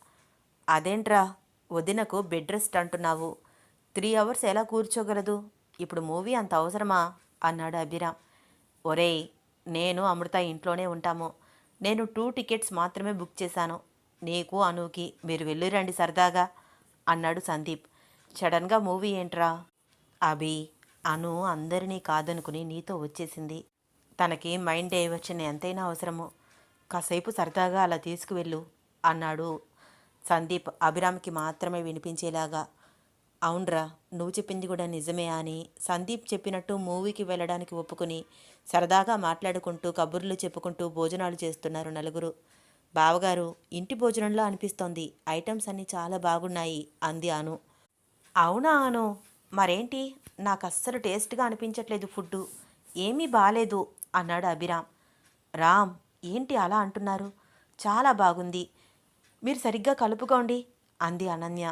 అదేంట్రా, వదినకు బెడ్ రెస్ట్ అంటున్నావు, 3 అవర్స్ ఎలా కూర్చోగలదు, ఇప్పుడు మూవీ అంత అవసరమా అన్నాడు అభిరామ్. ఒరేయ్, నేను అమృత ఇంట్లోనే ఉంటాము, నేను 2 టికెట్స్ మాత్రమే బుక్ చేశాను, నీకు అనుకి మీరు వెళ్ళిరండి సరదాగా అన్నాడు సందీప్. సడన్గా మూవీ ఏంట్రా? అభి, అను అందరినీ కాదనుకుని నీతో వచ్చేసింది, తనకి మైండ్ డైవర్షన్ ఎంతైనా అవసరము, కాసేపు సరదాగా అలా తీసుకువెళ్ళు అన్నాడు సందీప్ అభిరామ్కి మాత్రమే వినిపించేలాగా. అవునరా, నువ్వు చెప్పింది కూడా నిజమే అని సందీప్ చెప్పినట్టు మూవీకి వెళ్ళడానికి ఒప్పుకుని సరదాగా మాట్లాడుకుంటూ కబుర్లు చెప్పుకుంటూ భోజనాలు చేస్తున్నారు నలుగురు. బావగారు, ఇంటి భోజనంలో అనిపిస్తోంది, ఐటమ్స్ అన్నీ చాలా బాగున్నాయి అంది అను. అవునా అను, మరేంటి, నాకు అస్సలు టేస్ట్గా అనిపించట్లేదు ఫుడ్డు, ఏమీ బాలేదు అన్నాడు అభిరామ్. రామ్, ఏంటి అలా అంటున్నారు, చాలా బాగుంది, మీరు సరిగ్గా కలుపుకోండి అంది అనన్య.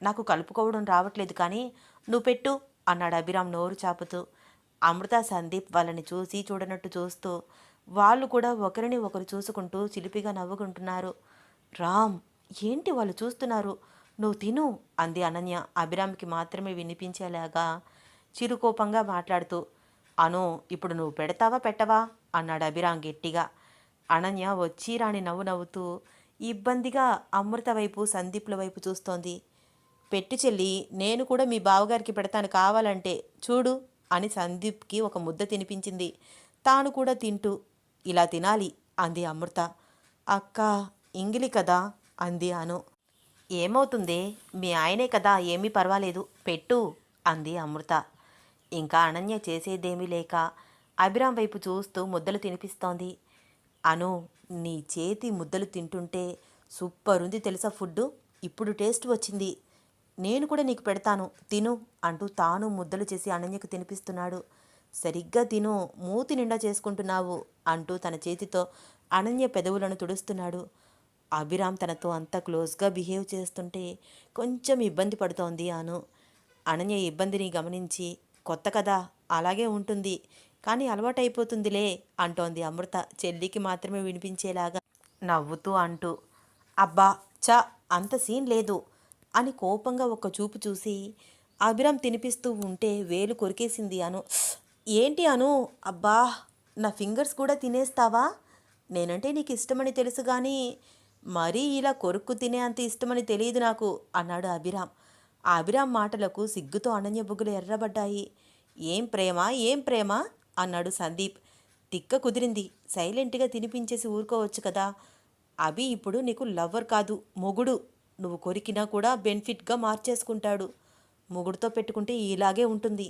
నాకు కలుపుకోవడం రావట్లేదు కానీ నువ్వు పెట్టు అన్నాడు అభిరామ్ నోరు చాపుతూ. అమృత, సందీప్ వాళ్ళని చూసి చూడనట్టు చూస్తూ వాళ్ళు కూడా ఒకరిని ఒకరు చూసుకుంటూ చిలిపిగా నవ్వుకుంటున్నారు. రామ్, ఏంటి వాళ్ళు చూస్తున్నారు, నువ్వు తిను అంది అనన్య అభిరామ్కి మాత్రమే వినిపించేలాగా చిరుకోపంగా మాట్లాడుతూ. అను, ఇప్పుడు నువ్వు పెడతావా పెట్టవా అన్నాడు అభిరామ్ గట్టిగా. అనన్య వచ్చి రాని నవ్వు నవ్వుతూ ఇబ్బందిగా అమృత వైపు సందీప్ల వైపు చూస్తోంది. పెట్టు చెల్లి, నేను కూడా మీ బావగారికి పెడతాను కావాలంటే చూడు అని సందీప్కి ఒక ముద్ద తినిపించింది. తాను కూడా తింటూ ఇలా తినాలి అంది అమృత. అక్క, ఇంగిలి కదా అంది అను. ఏమవుతుంది, మీ ఆయనే కదా, ఏమీ పర్వాలేదు పెట్టు అంది అమృత. ఇంకా అనన్య చేసేదేమీ లేక అభిరామ్ వైపు చూస్తూ ముద్దలు తినిపిస్తోంది. అను, నీ చేతి ముద్దలు తింటుంటే సూపర్ ఉంది తెలుసా ఫుడ్డు, ఇప్పుడు టేస్ట్ వచ్చింది, నేను కూడా నీకు పెడతాను తిను అంటూ తాను ముద్దలు చేసి అనన్యకు తినిపిస్తున్నాడు. సరిగ్గా తిను, మూతి నిండా చేసుకుంటున్నావు అంటూ తన చేతితో అనన్య పెదవులను తుడుస్తున్నాడు. అభిరామ్ తనతో అంత క్లోజ్గా బిహేవ్ చేస్తుంటే కొంచెం ఇబ్బంది పడుతోంది అను. అనన్య ఇబ్బందిని గమనించి కొత్త కదా అలాగే ఉంటుంది కానీ అలవాటైపోతుందిలే అంటోంది అమృత చెల్లికి మాత్రమే వినిపించేలాగా నవ్వుతూ అంటూ. అబ్బా చా, అంత సీన్ లేదు అని కోపంగా ఒక చూపు చూసి అభిరామ్ తినిపిస్తూ ఉంటే వేలు కొరికేసింది అను. ఏంటి అను, అబ్బా నా ఫింగర్స్ కూడా తినేస్తావా, నేనంటే నీకు ఇష్టమని తెలుసు కానీ మరీ ఇలా కొరుక్కు తినే అంత ఇష్టమని తెలియదు నాకు అన్నాడు అభిరామ్. ఆ అభిరామ్ మాటలకు సిగ్గుతో అనన్య బుగ్గలు ఎర్రబడ్డాయి. ఏం ప్రేమ ఏం ప్రేమ అన్నాడు సందీప్. తిక్క కుదిరింది, సైలెంట్గా తినిపించేసి ఊరుకోవచ్చు కదా. అభి ఇప్పుడు నీకు లవ్వర్ కాదు మొగుడు, నువ్వు కొరికినా కూడా బెనిఫిట్గా మార్చేసుకుంటాడు. మొగుడుతో పెట్టుకుంటే ఇలాగే ఉంటుంది,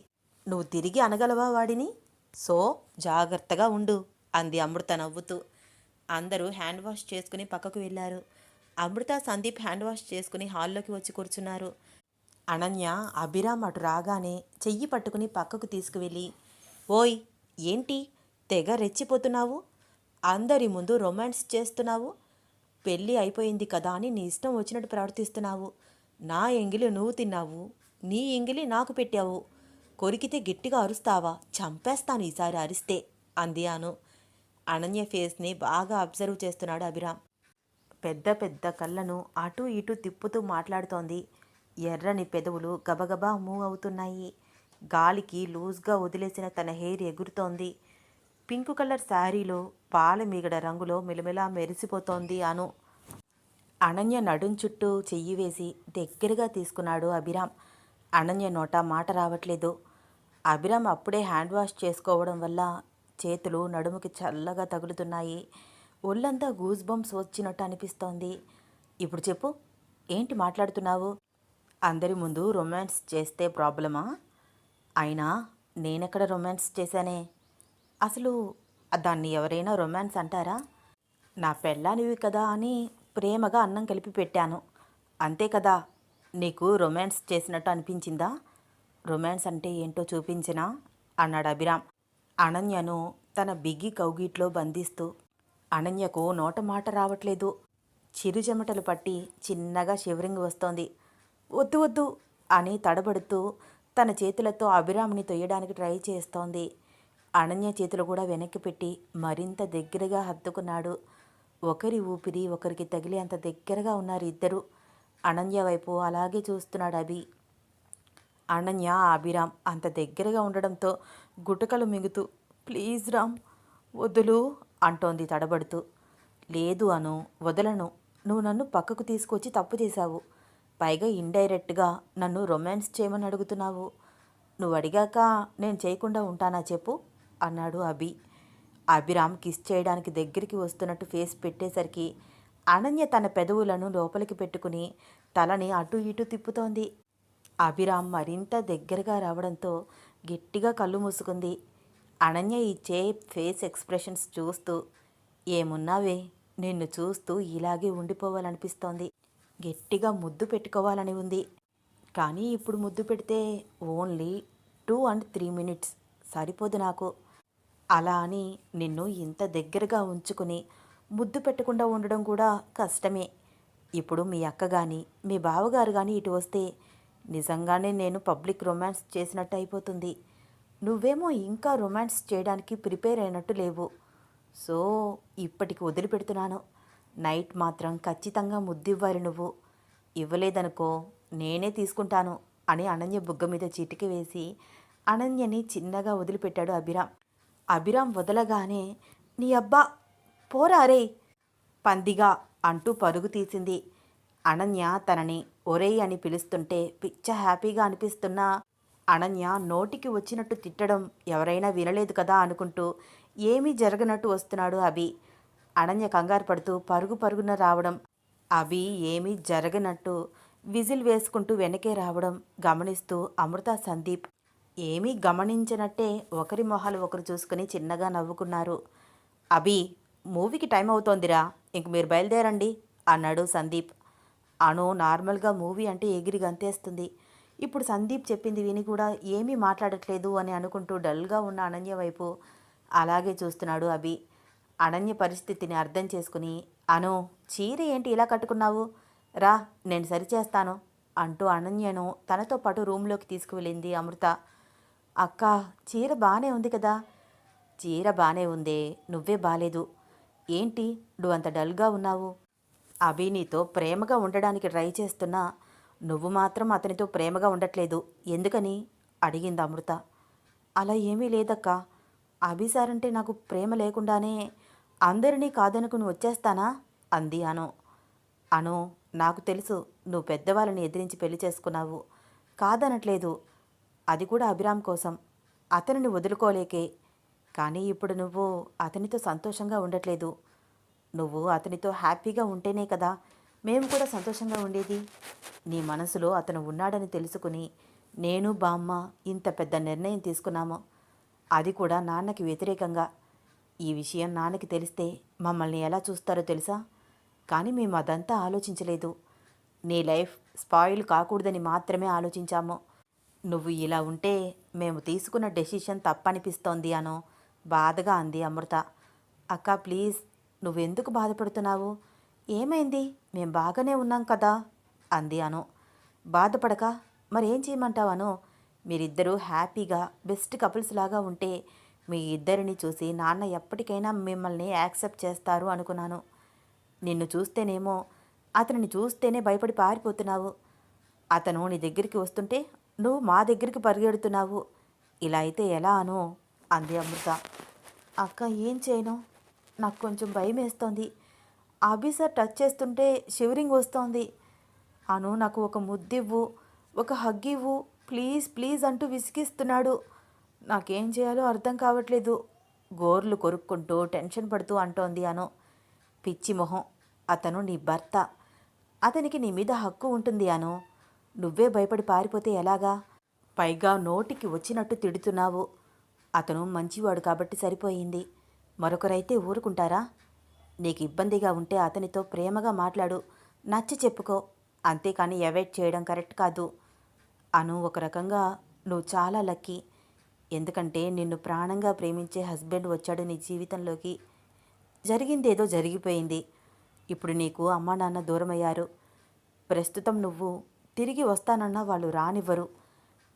నువ్వు తిరిగి అనగలవా వాడిని, సో జాగ్రత్తగా ఉండు అంది అమృత నవ్వుతూ. అందరూ హ్యాండ్ వాష్ చేసుకుని పక్కకు వెళ్ళారు. అమృత సందీప్ హ్యాండ్ వాష్ చేసుకుని హాల్లోకి వచ్చి కూర్చున్నారు. అనన్య అభిరామ్ అటు రాగానే చెయ్యి పట్టుకుని పక్కకు తీసుకువెళ్ళి, ఓయ్ ఏంటి తెగ రెచ్చిపోతున్నావు, అందరి ముందు రొమాన్స్ చేస్తున్నావు, పెళ్ళి అయిపోయింది కదా అని నీ ఇష్టం వచ్చినట్టు ప్రవర్తిస్తున్నావు, నా ఎంగిలి నువ్వు తిన్నావు, నీ ఎంగిలి నాకు పెట్టావు, కొరికితే గట్టిగా అరుస్తావా, చంపేస్తాను ఈసారి అరిస్తే అంది అను. అనన్య ఫేస్ని బాగా అబ్జర్వ్ చేస్తున్నాడు అభిరామ్. పెద్ద పెద్ద కళ్ళను అటూ ఇటూ తిప్పుతూ మాట్లాడుతోంది. ఎర్రని పెదవులు గబగబా మూవ్ అవుతున్నాయి. గాలికి లూజ్గా వదిలేసిన తన హెయిర్ ఎగురుతోంది. పింక్ కలర్ శారీలో పాలమీగడ రంగులో మెలమెలా మెరిసిపోతోంది అను. అనన్య నడుం చుట్టూ చెయ్యి వేసి దగ్గరగా తీసుకున్నాడు అభిరామ్. అనన్య నోట మాట రావట్లేదు. అభిరామ్ అప్పుడే హ్యాండ్ వాష్ చేసుకోవడం వల్ల చేతులు నడుముకి చల్లగా తగులుతున్నాయి. ఒళ్ళంతా గూస్ బంప్స్ వచ్చినట్టు అనిపిస్తోంది. ఇప్పుడు చెప్పు, ఏంటి మాట్లాడుతున్నావు, అందరి ముందు రొమాన్స్ చేస్తే ప్రాబ్లమా, అయినా నేనెక్కడ రొమాన్స్ చేశానే, అసలు దాన్ని ఎవరైనా రొమాన్స్ అంటారా, నా పెళ్ళానివి కదా అని ప్రేమగా అన్నం కలిపి పెట్టాను అంతే కదా, నీకు రొమాన్స్ చేసినట్టు అనిపించిందా, రొమాన్స్ అంటే ఏంటో చూపించినా అన్నాడు అభిరామ్ అనన్యను తన బిగ్గి కౌగిట్లో బంధిస్తూ. అనన్యకు నోట మాట రావట్లేదు. చిరుచెమటలు పట్టి చిన్నగా షివరింగ్ వస్తోంది. వద్దు వద్దు అని తడబడుతూ తన చేతులతో అభిరామ్ని తొయ్యడానికి ట్రై చేస్తోంది. అనన్య చేతులు కూడా వెనక్కి పెట్టి మరింత దగ్గరగా హత్తుకున్నాడు. ఒకరి ఊపిరి ఒకరికి తగిలి అంత దగ్గరగా ఉన్నారు ఇద్దరు. అనన్య వైపు అలాగే చూస్తున్నాడు అభి. అనన్య అభిరామ్ అంత దగ్గరగా ఉండడంతో గుటకలు మింగుతూ ప్లీజ్ రామ్ వదులు అంటోంది తడబడుతూ. లేదు అను, వదలను, నువ్వు నన్ను పక్కకు తీసుకొచ్చి తప్పు చేశావు, పైగా ఇండైరెక్ట్గా నన్ను రొమాన్స్ చేయమని అడుగుతున్నావు, నువ్వు అడిగాక నేను చేయకుండా ఉంటానా చెప్పు అన్నాడు అభి. అభిరామ్ కిస్ చేయడానికి దగ్గరికి వస్తున్నట్టు ఫేస్ పెట్టేసరికి అనన్య తన పెదవులను లోపలికి పెట్టుకుని తలని అటు ఇటు తిప్పుతోంది. అభిరామ్ మరింత దగ్గరగా రావడంతో గట్టిగా కళ్ళు మూసుకుంది. అనన్య ఇచ్చే ఫేస్ ఎక్స్ప్రెషన్స్ చూస్తూ ఏమున్నావే, నిన్ను చూస్తూ ఇలాగే ఉండిపోవాలనిపిస్తోంది, గట్టిగా ముద్దు పెట్టుకోవాలని ఉంది, కానీ ఇప్పుడు ముద్దు పెడితే ఓన్లీ 2 and 3 minutes సరిపోదు నాకు, అలా అని నిన్ను ఇంత దగ్గరగా ఉంచుకుని ముద్దు పెట్టకుండా ఉండడం కూడా కష్టమే. ఇప్పుడు మీ అక్క కానీ మీ బావగారు కానీ ఇటు వస్తే నిజంగానే నేను పబ్లిక్ రొమాన్స్ చేసినట్టు అయిపోతుంది, నువ్వేమో ఇంకా రొమాన్స్ చేయడానికి ప్రిపేర్ అయినట్టు లేవు, సో ఇప్పటికి వదిలిపెడుతున్నాను, నైట్ మాత్రం ఖచ్చితంగా ముద్దివ్వాలి నువ్వు, ఇవ్వలేదనుకో నేనే తీసుకుంటాను అని అనన్య బుగ్గ మీద చిటికి వేసి అనన్యని చిన్నగా వదిలిపెట్టాడు అభిరామ్. అభిరామ్ వదలగానే నీ అబ్బా పోరారే పందిగా అంటూ పరుగు తీసింది. అనన్య తనని ఒరేయ్ అని పిలుస్తుంటే పిచ్చ హ్యాపీగా అనిపిస్తున్నా అనన్య నోటికి వచ్చినట్టు తిట్టడం ఎవరైనా వినలేదు కదా అనుకుంటూ ఏమీ జరగనట్టు వస్తున్నాడు అభి. అనన్య కంగారు పడుతూ పరుగు పరుగున రావడం, అభి ఏమీ జరగనట్టు విజిల్ వేసుకుంటూ వెనకే రావడం గమనిస్తూ అమృత సందీప్ ఏమీ గమనించినట్టే ఒకరి మొహాలు ఒకరు చూసుకుని చిన్నగా నవ్వుకున్నారు. అభి మూవీకి టైం అవుతోందిరా, ఇంక మీరు బయలుదేరండి అన్నాడు సందీప్. అను నార్మల్గా మూవీ అంటే ఎగిరి గంతేస్తుంది. ఇప్పుడు సందీప్ చెప్పింది విని కూడా ఏమీ మాట్లాడట్లేదు అని అనుకుంటూ డల్గా ఉన్న అనన్య వైపు అలాగే చూస్తున్నాడు అభి. అనన్య పరిస్థితిని అర్థం చేసుకుని అను చీర ఏంటి ఇలా కట్టుకున్నావు, రా నేను సరిచేస్తాను అంటూ అనన్యను తనతో పాటు రూమ్లోకి తీసుకువెళ్ళింది అమృత. అక్క చీర బాగానే ఉంది కదా. చీర బాగానే ఉందే, నువ్వే బాలేదు. ఏంటి నువ్వు అంత డల్గా ఉన్నావు? అభి నీతో ప్రేమగా ఉండడానికి ట్రై చేస్తున్నా నువ్వు మాత్రం అతనితో ప్రేమగా ఉండట్లేదు, ఎందుకని అడిగింది అమృత. అలా ఏమీ లేదక్కా, అభి సార్ అంటే నాకు ప్రేమ లేకుండానే అందరినీ కాదనుకుని వచ్చేస్తానా అంది అను. అను నాకు తెలుసు నువ్వు పెద్దవాళ్ళని ఎదిరించి పెళ్లి చేసుకున్నావు, కాదనట్లేదు. అది కూడా అభిరామ్ కోసం, అతనిని వదులుకోలేకే. కానీ ఇప్పుడు నువ్వు అతనితో సంతోషంగా ఉండట్లేదు. నువ్వు అతనితో హ్యాపీగా ఉంటేనే కదా మేము కూడా సంతోషంగా ఉండేది. నీ మనసులో అతను ఉన్నాడని తెలుసుకుని నేను బామ్మ ఇంత పెద్ద నిర్ణయం తీసుకున్నాము, అది కూడా నాన్నకి వ్యతిరేకంగా. ఈ విషయం నాన్నకి తెలిస్తే మమ్మల్ని ఎలా చూస్తారో తెలుసా. కానీ మేము అదంతా ఆలోచించలేదు. నీ లైఫ్ స్పాయిల్ కాకూడదని మాత్రమే ఆలోచించాము. నువ్వు ఇలా ఉంటే మేము తీసుకున్న డెసిషన్ తప్పనిపిస్తోంది అను బాధగా అంది అమృత. అక్క ప్లీజ్, నువ్వెందుకు బాధపడుతున్నావు? ఏమైంది, మేం బాగానే ఉన్నాం కదా అంది అను. బాధపడక మరేం చేయమంటావు అను? మీరిద్దరూ హ్యాపీగా బెస్ట్ కపుల్స్ లాగా ఉంటే మీ ఇద్దరిని చూసి నాన్న ఎప్పటికైనా మిమ్మల్ని యాక్సెప్ట్ చేస్తారు అనుకున్నాను. నిన్ను చూస్తేనేమో అతనిని చూస్తేనే భయపడి పారిపోతున్నావు. అతను నీ దగ్గరికి వస్తుంటే నువ్వు మా దగ్గరికి పరిగెడుతున్నావు. ఇలా అయితే ఎలా అను అంది అమృత. అక్క ఏం చేయను, నాకు కొంచెం భయం వేస్తోంది. అభి సార్ టచ్ చేస్తుంటే షివరింగ్ వస్తోంది. అను నాకు ఒక ముద్దివ్వు, ఒక హగ్ ఇవ్వు ప్లీజ్ ప్లీజ్ అంటూ విసిగిస్తున్నాడు. నాకేం చేయాలో అర్థం కావట్లేదు. గోర్లు కొరుక్కుంటూ టెన్షన్ పడుతూ అంటోంది అను. పిచ్చి మొహం, అతను నీ భర్త, అతనికి నీ మీద హక్కు ఉంటుంది అను. నువ్వే భయపడి పారిపోతే ఎలాగా? పైగా నోటికి వచ్చినట్టు తిడుతున్నావు. అతను మంచివాడు కాబట్టి సరిపోయింది, మరొకరైతే ఊరుకుంటారా? నీకు ఇబ్బందిగా ఉంటే అతనితో ప్రేమగా మాట్లాడు, నచ్చి చెప్పుకో, అంతేకాని అవాయిడ్ చేయడం కరెక్ట్ కాదు. అను ఒక రకంగా నువ్వు చాలా లక్కీ. ఎందుకంటే నిన్ను ప్రాణంగా ప్రేమించే హస్బెండ్ వచ్చాడు నీ జీవితంలోకి. జరిగిందేదో జరిగిపోయింది. ఇప్పుడు నీకు అమ్మా నాన్న దూరమయ్యారు. ప్రస్తుతం నువ్వు తిరిగి వస్తానన్నా వాళ్ళు రానివ్వరు.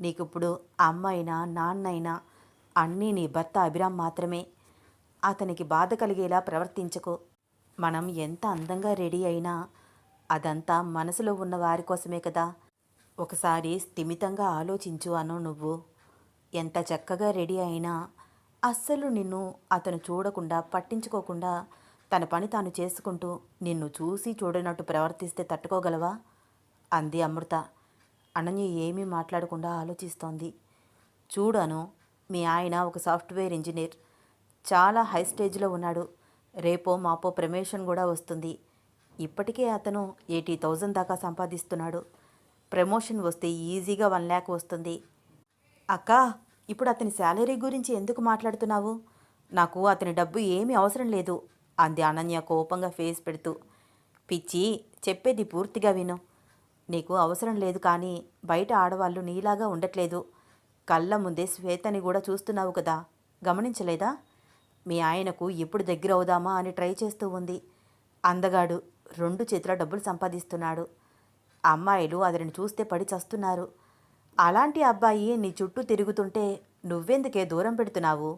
నీకిప్పుడు అమ్మ అయినా నాన్న అయినా అన్నీ నీ భర్త అభిరామ్ మాత్రమే. అతనికి బాధ కలిగేలా ప్రవర్తించకు. మనం ఎంత అందంగా రెడీ అయినా అదంతా మనసులో ఉన్న వారి కోసమే కదా. ఒకసారి స్థిమితంగా ఆలోచించు అను. నువ్వు ఎంత చక్కగా రెడీ అయినా అస్సలు నిన్ను అతను చూడకుండా పట్టించుకోకుండా తన పని తాను చేసుకుంటూ నిన్ను చూసి చూడనట్టు ప్రవర్తిస్తే తట్టుకోగలవా అంది అమృత. అనన్య ఏమీ మాట్లాడకుండా ఆలోచిస్తోంది. చూడను, మీ ఆయన ఒక సాఫ్ట్వేర్ ఇంజనీర్, చాలా హై స్టేజ్లో ఉన్నాడు. రేపో మాపో ప్రమోషన్ కూడా వస్తుంది. ఇప్పటికే అతను 80,000 దాకా సంపాదిస్తున్నాడు. ప్రమోషన్ వస్తే ఈజీగా 1 lakh వస్తుంది. అక్క ఇప్పుడు అతని శాలరీ గురించి ఎందుకు మాట్లాడుతున్నావు? నాకు అతని డబ్బు ఏమీ అవసరం లేదు అంది అనన్య కోపంగా ఫేస్ పెడుతూ. పిచ్చి, చెప్పేది పూర్తిగా విను. నీకు అవసరం లేదు, కానీ బయట ఆడవాళ్ళు నీలాగా ఉండట్లేదు. కళ్ళ ముందే శ్వేతని కూడా చూస్తున్నావు కదా, గమనించలేదా? మీ ఆయనకు ఎప్పుడు దగ్గర అవుదామా అని ట్రై చేస్తూ ఉంది. అందగాడు, 2 చేతుల డబ్బులు సంపాదిస్తున్నాడు. అమ్మాయిలు అతనిని చూస్తే పడి చస్తున్నారు. అలాంటి అబ్బాయి నీ చుట్టూ తిరుగుతుంటే నువ్వెందుకే దూరం పెడుతున్నావు?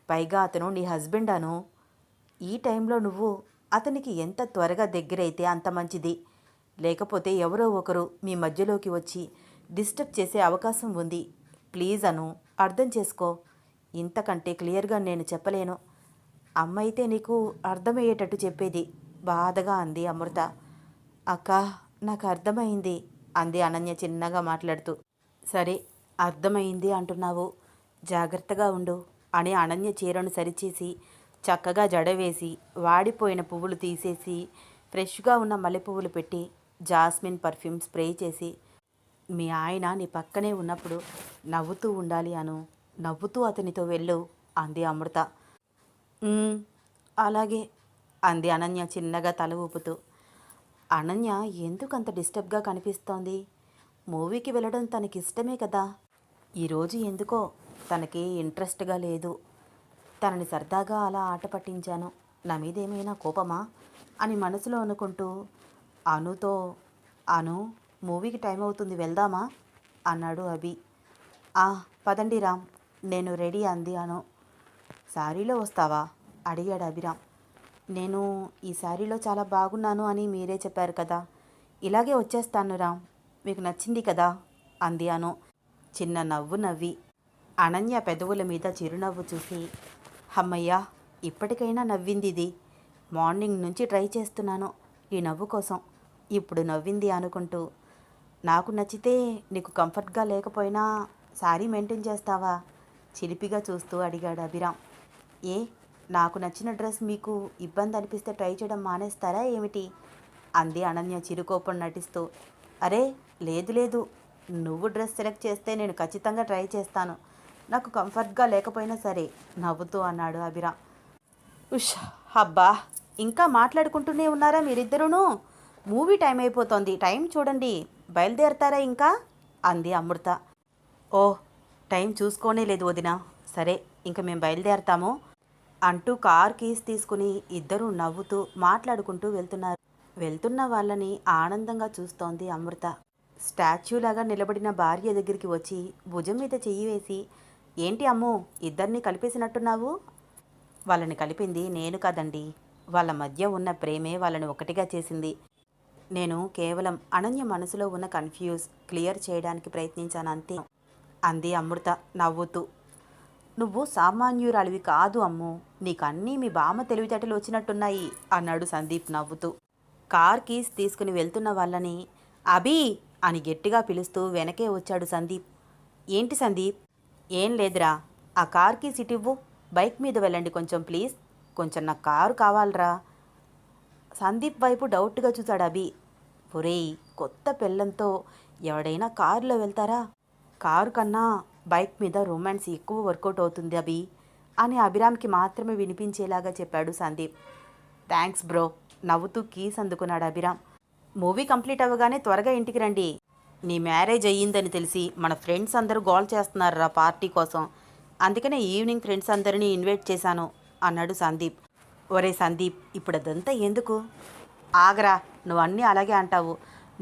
పైగా అతను నీ హస్బెండ్ అను. ఈ టైంలో నువ్వు అతనికి ఎంత త్వరగా దగ్గరైతే అంత మంచిది. లేకపోతే ఎవరో ఒకరు మీ మధ్యలోకి వచ్చి డిస్టర్బ్ చేసే అవకాశం ఉంది. ప్లీజ్ అను, అర్థం చేసుకో. ఇంతకంటే క్లియర్గా నేను చెప్పలేను. అమ్మ అయితే నీకు అర్థమయ్యేటట్టు చెప్పేది, బాధగా అంది అమృత. అక్క, నాకు అర్థమైంది అంది అనన్య చిన్నగా మాట్లాడుతూ. సరే, అర్థమైంది అంటున్నావు, జాగ్రత్తగా ఉండు అని అనన్య చీరను సరిచేసి చక్కగా జడవేసి వాడిపోయిన పువ్వులు తీసేసి ఫ్రెష్గా ఉన్న మల్లెపువ్వులు పెట్టి జాస్మిన్ పర్ఫ్యూమ్ స్ప్రే చేసి, మీ ఆయన నీ పక్కనే ఉన్నప్పుడు నవ్వుతూ ఉండాలి అను, నవ్వుతూ అతనితో వెళ్ళు అంది అమృత. అలాగే అంది అనన్య చిన్నగా తల ఊపుతూ. అనన్య ఎందుకంత డిస్టర్బ్గా కనిపిస్తోంది? మూవీకి వెళ్ళడం తనకిష్టమే కదా. ఈరోజు ఎందుకో తనకి ఇంట్రెస్ట్గా లేదు. తనని సరదాగా అలా ఆట పట్టించాను, నా మీదేమైనా కోపమా అని మనసులో అనుకుంటూ అనుతో, అను, మూవీకి టైం అవుతుంది, వెళ్దామా అన్నాడు అభి. పదండి రామ్, నేను రెడీ అంది అను. శారీలో వస్తావా అడిగాడు అభిరామ్. నేను ఈ శారీలో చాలా బాగున్నాను అని మీరే చెప్పారు కదా, ఇలాగే వచ్చేస్తాను రామ్, మీకు నచ్చింది కదా అంది అను చిన్న నవ్వు నవ్వి. అనన్య పెదవుల మీద చిరునవ్వు చూసి, అమ్మయ్యా, ఇప్పటికైనా నవ్వింది ఇది. మార్నింగ్ నుంచి ట్రై చేస్తున్నాను ఈ నవ్వు కోసం, ఇప్పుడు నవ్వింది అనుకుంటూ, నాకు నచ్చితే నీకు కంఫర్ట్గా లేకపోయినా శారీ మెయింటైన్ చేస్తావా చిలిపిగా చూస్తూ అడిగాడు అభిరామ్. నాకు నచ్చిన డ్రెస్ మీకు ఇబ్బంది అనిపిస్తే ట్రై చేయడం మానేస్తారా ఏమిటి అంది అనన్య చిరుకోపం నటిస్తూ. అరే లేదు లేదు, నువ్వు డ్రెస్ సెలెక్ట్ చేస్తే నేను ఖచ్చితంగా ట్రై చేస్తాను, నాకు కంఫర్ట్గా లేకపోయినా సరే నవ్వుతూ అన్నాడు అభిరామ్. అబ్బా, ఇంకా మాట్లాడుకుంటూనే ఉన్నారా మీరిద్దరూనూ? మూవీ టైం అయిపోతోంది, టైం చూడండి, బయలుదేరతారా ఇంకా అంది అమృత. టైం చూసుకోనే లేదు వదినా, సరే ఇంక మేము బయలుదేరతాము అంటూ కార్ కీస్ తీసుకుని ఇద్దరూ నవ్వుతూ మాట్లాడుకుంటూ వెళ్తున్న వాళ్ళని ఆనందంగా చూస్తోంది అమృత. స్టాచ్యూలాగా నిలబడిన భార్య దగ్గరికి వచ్చి భుజం మీద చెయ్యి వేసి, ఏంటి అమ్మో, ఇద్దరిని కలిపేసినట్టున్నావు? వాళ్ళని కలిపింది నేను కాదండి, వాళ్ళ మధ్య ఉన్న ప్రేమే వాళ్ళని ఒకటిగా చేసింది. నేను కేవలం అనన్య మనసులో ఉన్న కన్ఫ్యూజ్ క్లియర్ చేయడానికి ప్రయత్నించాను అంతే అంది అమృత నవ్వుతూ. నువ్వు సామాన్యురాలివి కాదు అమ్ము, నీకన్నీ మీ బామ్మ తెలివితేటలు వచ్చినట్టున్నాయి అన్నాడు సందీప్ నవ్వుతూ. కార్ కీస్ తీసుకుని వెళ్తున్న వాళ్ళని అభి అని గట్టిగా పిలుస్తూ వెనకే వచ్చాడు సందీప్. ఏంటి సందీప్? ఏం లేదురా, ఆ కార్ కీస్ ఇటివ్వు, బైక్ మీద వెళ్ళండి కొంచెం ప్లీజ్, కొంచెం నాకు కారు కావాలరా. సందీప్ వైపు డౌట్గా చూశాడు అభి. ఒరేయ్, కొత్త పెళ్ళంతో ఎవడైనా కారులో వెళ్తారా? కారు కన్నా బైక్ మీద రొమాన్స్ ఎక్కువ వర్కౌట్ అవుతుంది అభి అని అభిరామ్కి మాత్రమే వినిపించేలాగా చెప్పాడు సందీప్. థ్యాంక్స్ బ్రో నవ్వుతూ కీస్ అందుకున్నాడు అభిరామ్. మూవీ కంప్లీట్ అవ్వగానే త్వరగా ఇంటికి రండి, నీ మ్యారేజ్ అయ్యిందని తెలిసి మన ఫ్రెండ్స్ అందరూ గోల్ చేస్తున్నారా పార్టీ కోసం, అందుకనే ఈవినింగ్ ఫ్రెండ్స్ అందరినీ ఇన్వైట్ చేశాను అన్నాడు సందీప్. ఒరే సందీప్, ఇప్పుడు అదంతా ఎందుకు? ఆగరా, నువ్వు అన్నీ అలాగే అంటావు.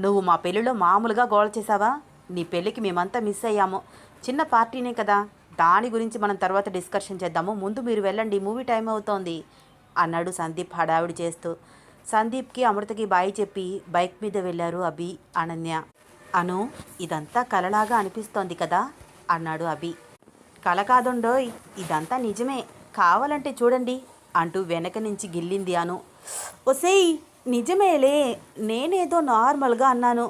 నువ్వు మా పెళ్ళిలో మామూలుగా గోల్ చేసావా? నీ పెళ్ళికి మేమంతా మిస్ అయ్యాము, చిన్న పార్టీనే కదా, దాని గురించి మనం తర్వాత డిస్కషన్ చేద్దాము, ముందు మీరు వెళ్ళండి, మూవీ టైం అవుతోంది అన్నాడు సందీప్ హడావిడి చేస్తూ. సందీప్కి అమృతకి బాయ్ చెప్పి బైక్ మీద వెళ్ళారు అభి అనన్య. అను, ఇదంతా కలలాగా అనిపిస్తోంది కదా అన్నాడు అభి. కల కాదుండోయ్, ఇదంతా నిజమే, కావాలంటే చూడండి అంటూ వెనక నుంచి గిల్లింది అను. ఒసేయ్, నిజమేలే, నేనేదో నార్మల్గా అన్నాను,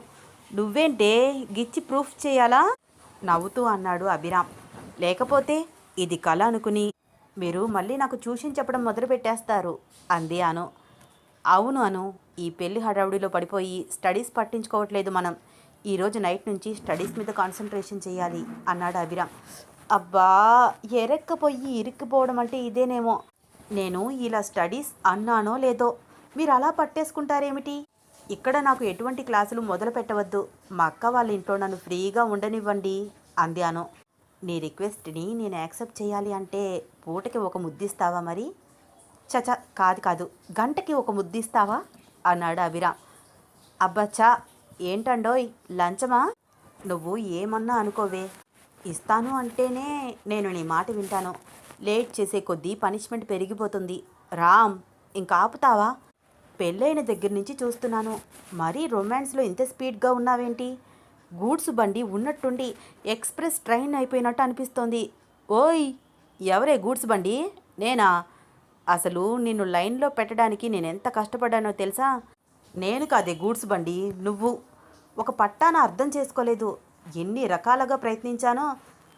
నువ్వేంటే గిచ్చి ప్రూఫ్ చేయాలా నవ్వుతూ అన్నాడు అభిరామ్. లేకపోతే ఇది కళ అనుకుని మీరు మళ్ళీ నాకు ట్యూషన్ చెప్పడం మొదలుపెట్టేస్తారు అంది అను. అవును అను, ఈ పెళ్లి హడావుడిలో పడిపోయి స్టడీస్ పట్టించుకోవట్లేదు మనం, ఈరోజు నైట్ నుంచి స్టడీస్ మీద కాన్సన్ట్రేషన్ చేయాలి అన్నాడు అభిరామ్. అబ్బా, ఎరక్కపోయి ఇరుక్కుపోవడం అంటే ఇదేనేమో. నేను ఇలా స్టడీస్ అన్నానో లేదో మీరు అలా పట్టేసుకుంటారేమిటి? ఇక్కడ నాకు ఎటువంటి క్లాసులు మొదలు పెట్టవద్దు, మా అక్క వాళ్ళ ఇంట్లో నన్ను ఫ్రీగా ఉండనివ్వండి అంది అను. నీ రిక్వెస్ట్ని నేను యాక్సెప్ట్ చేయాలి అంటే పూటకి ఒక ముద్దిస్తావా మరి? చచ, కాదు, గంటకి ఒక ముద్దిస్తావా అన్నాడు అభిరామ్. అబ్బచ్చా, ఏంటండోయ్, లంచమా? నువ్వు ఏమన్నా అనుకోవే, ఇస్తాను అంటేనే నేను నీ మాట వింటాను, లేట్ చేసే కొద్దీ పనిష్మెంట్ పెరిగిపోతుంది. రామ్, ఇంకా ఆపుతావా? పెళ్ళైన దగ్గర నుంచి చూస్తున్నాను. మరీ రొమాన్స్లో ఇంత స్పీడ్గా ఉన్నావేంటి? గూడ్స్ బండి ఉన్నట్టుండి ఎక్స్ప్రెస్ ట్రైన్ అయిపోయినట్టు అనిపిస్తోంది. ఓయ్, ఎవరే గూడ్స్ బండి? నేనా? అసలు నిన్ను లైన్లో పెట్టడానికి నేను ఎంత కష్టపడ్డానో తెలుసా? నేను కాదే గూడ్స్ బండి, నువ్వు. ఒక పట్టాన అర్థం చేసుకోలేదు. ఎన్ని రకాలుగా ప్రయత్నించానో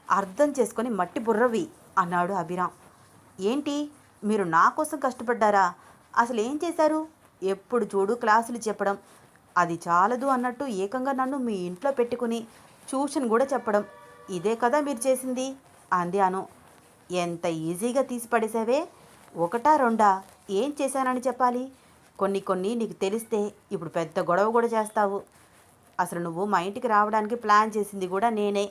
అర్థం చేసుకొని మట్టి బుర్రవి అన్నాడు అభిరామ్. ఏంటి, మీరు నా కోసం కష్టపడ్డారా? అసలు ఏం చేశారు? ఎప్పుడు చూడు క్లాసులు చెప్పడం, అది చాలదు అన్నట్టు ఏకంగా నన్ను మీ ఇంట్లో పెట్టుకుని ట్యూషన్ కూడా చెప్పడం, ఇదే కదా మీరు చేసింది అంది అను. ఎంత ఈజీగా తీసి పడేసావే. ఒకటా రెండా? ఏం చేశానని చెప్పాలి? కొన్ని నీకు తెలిస్తే ఇప్పుడు పెద్ద గొడవ కూడా చేస్తావు. అసలు నువ్వు మా ఇంటికి రావడానికి ప్లాన్ చేసింది కూడా నేనే,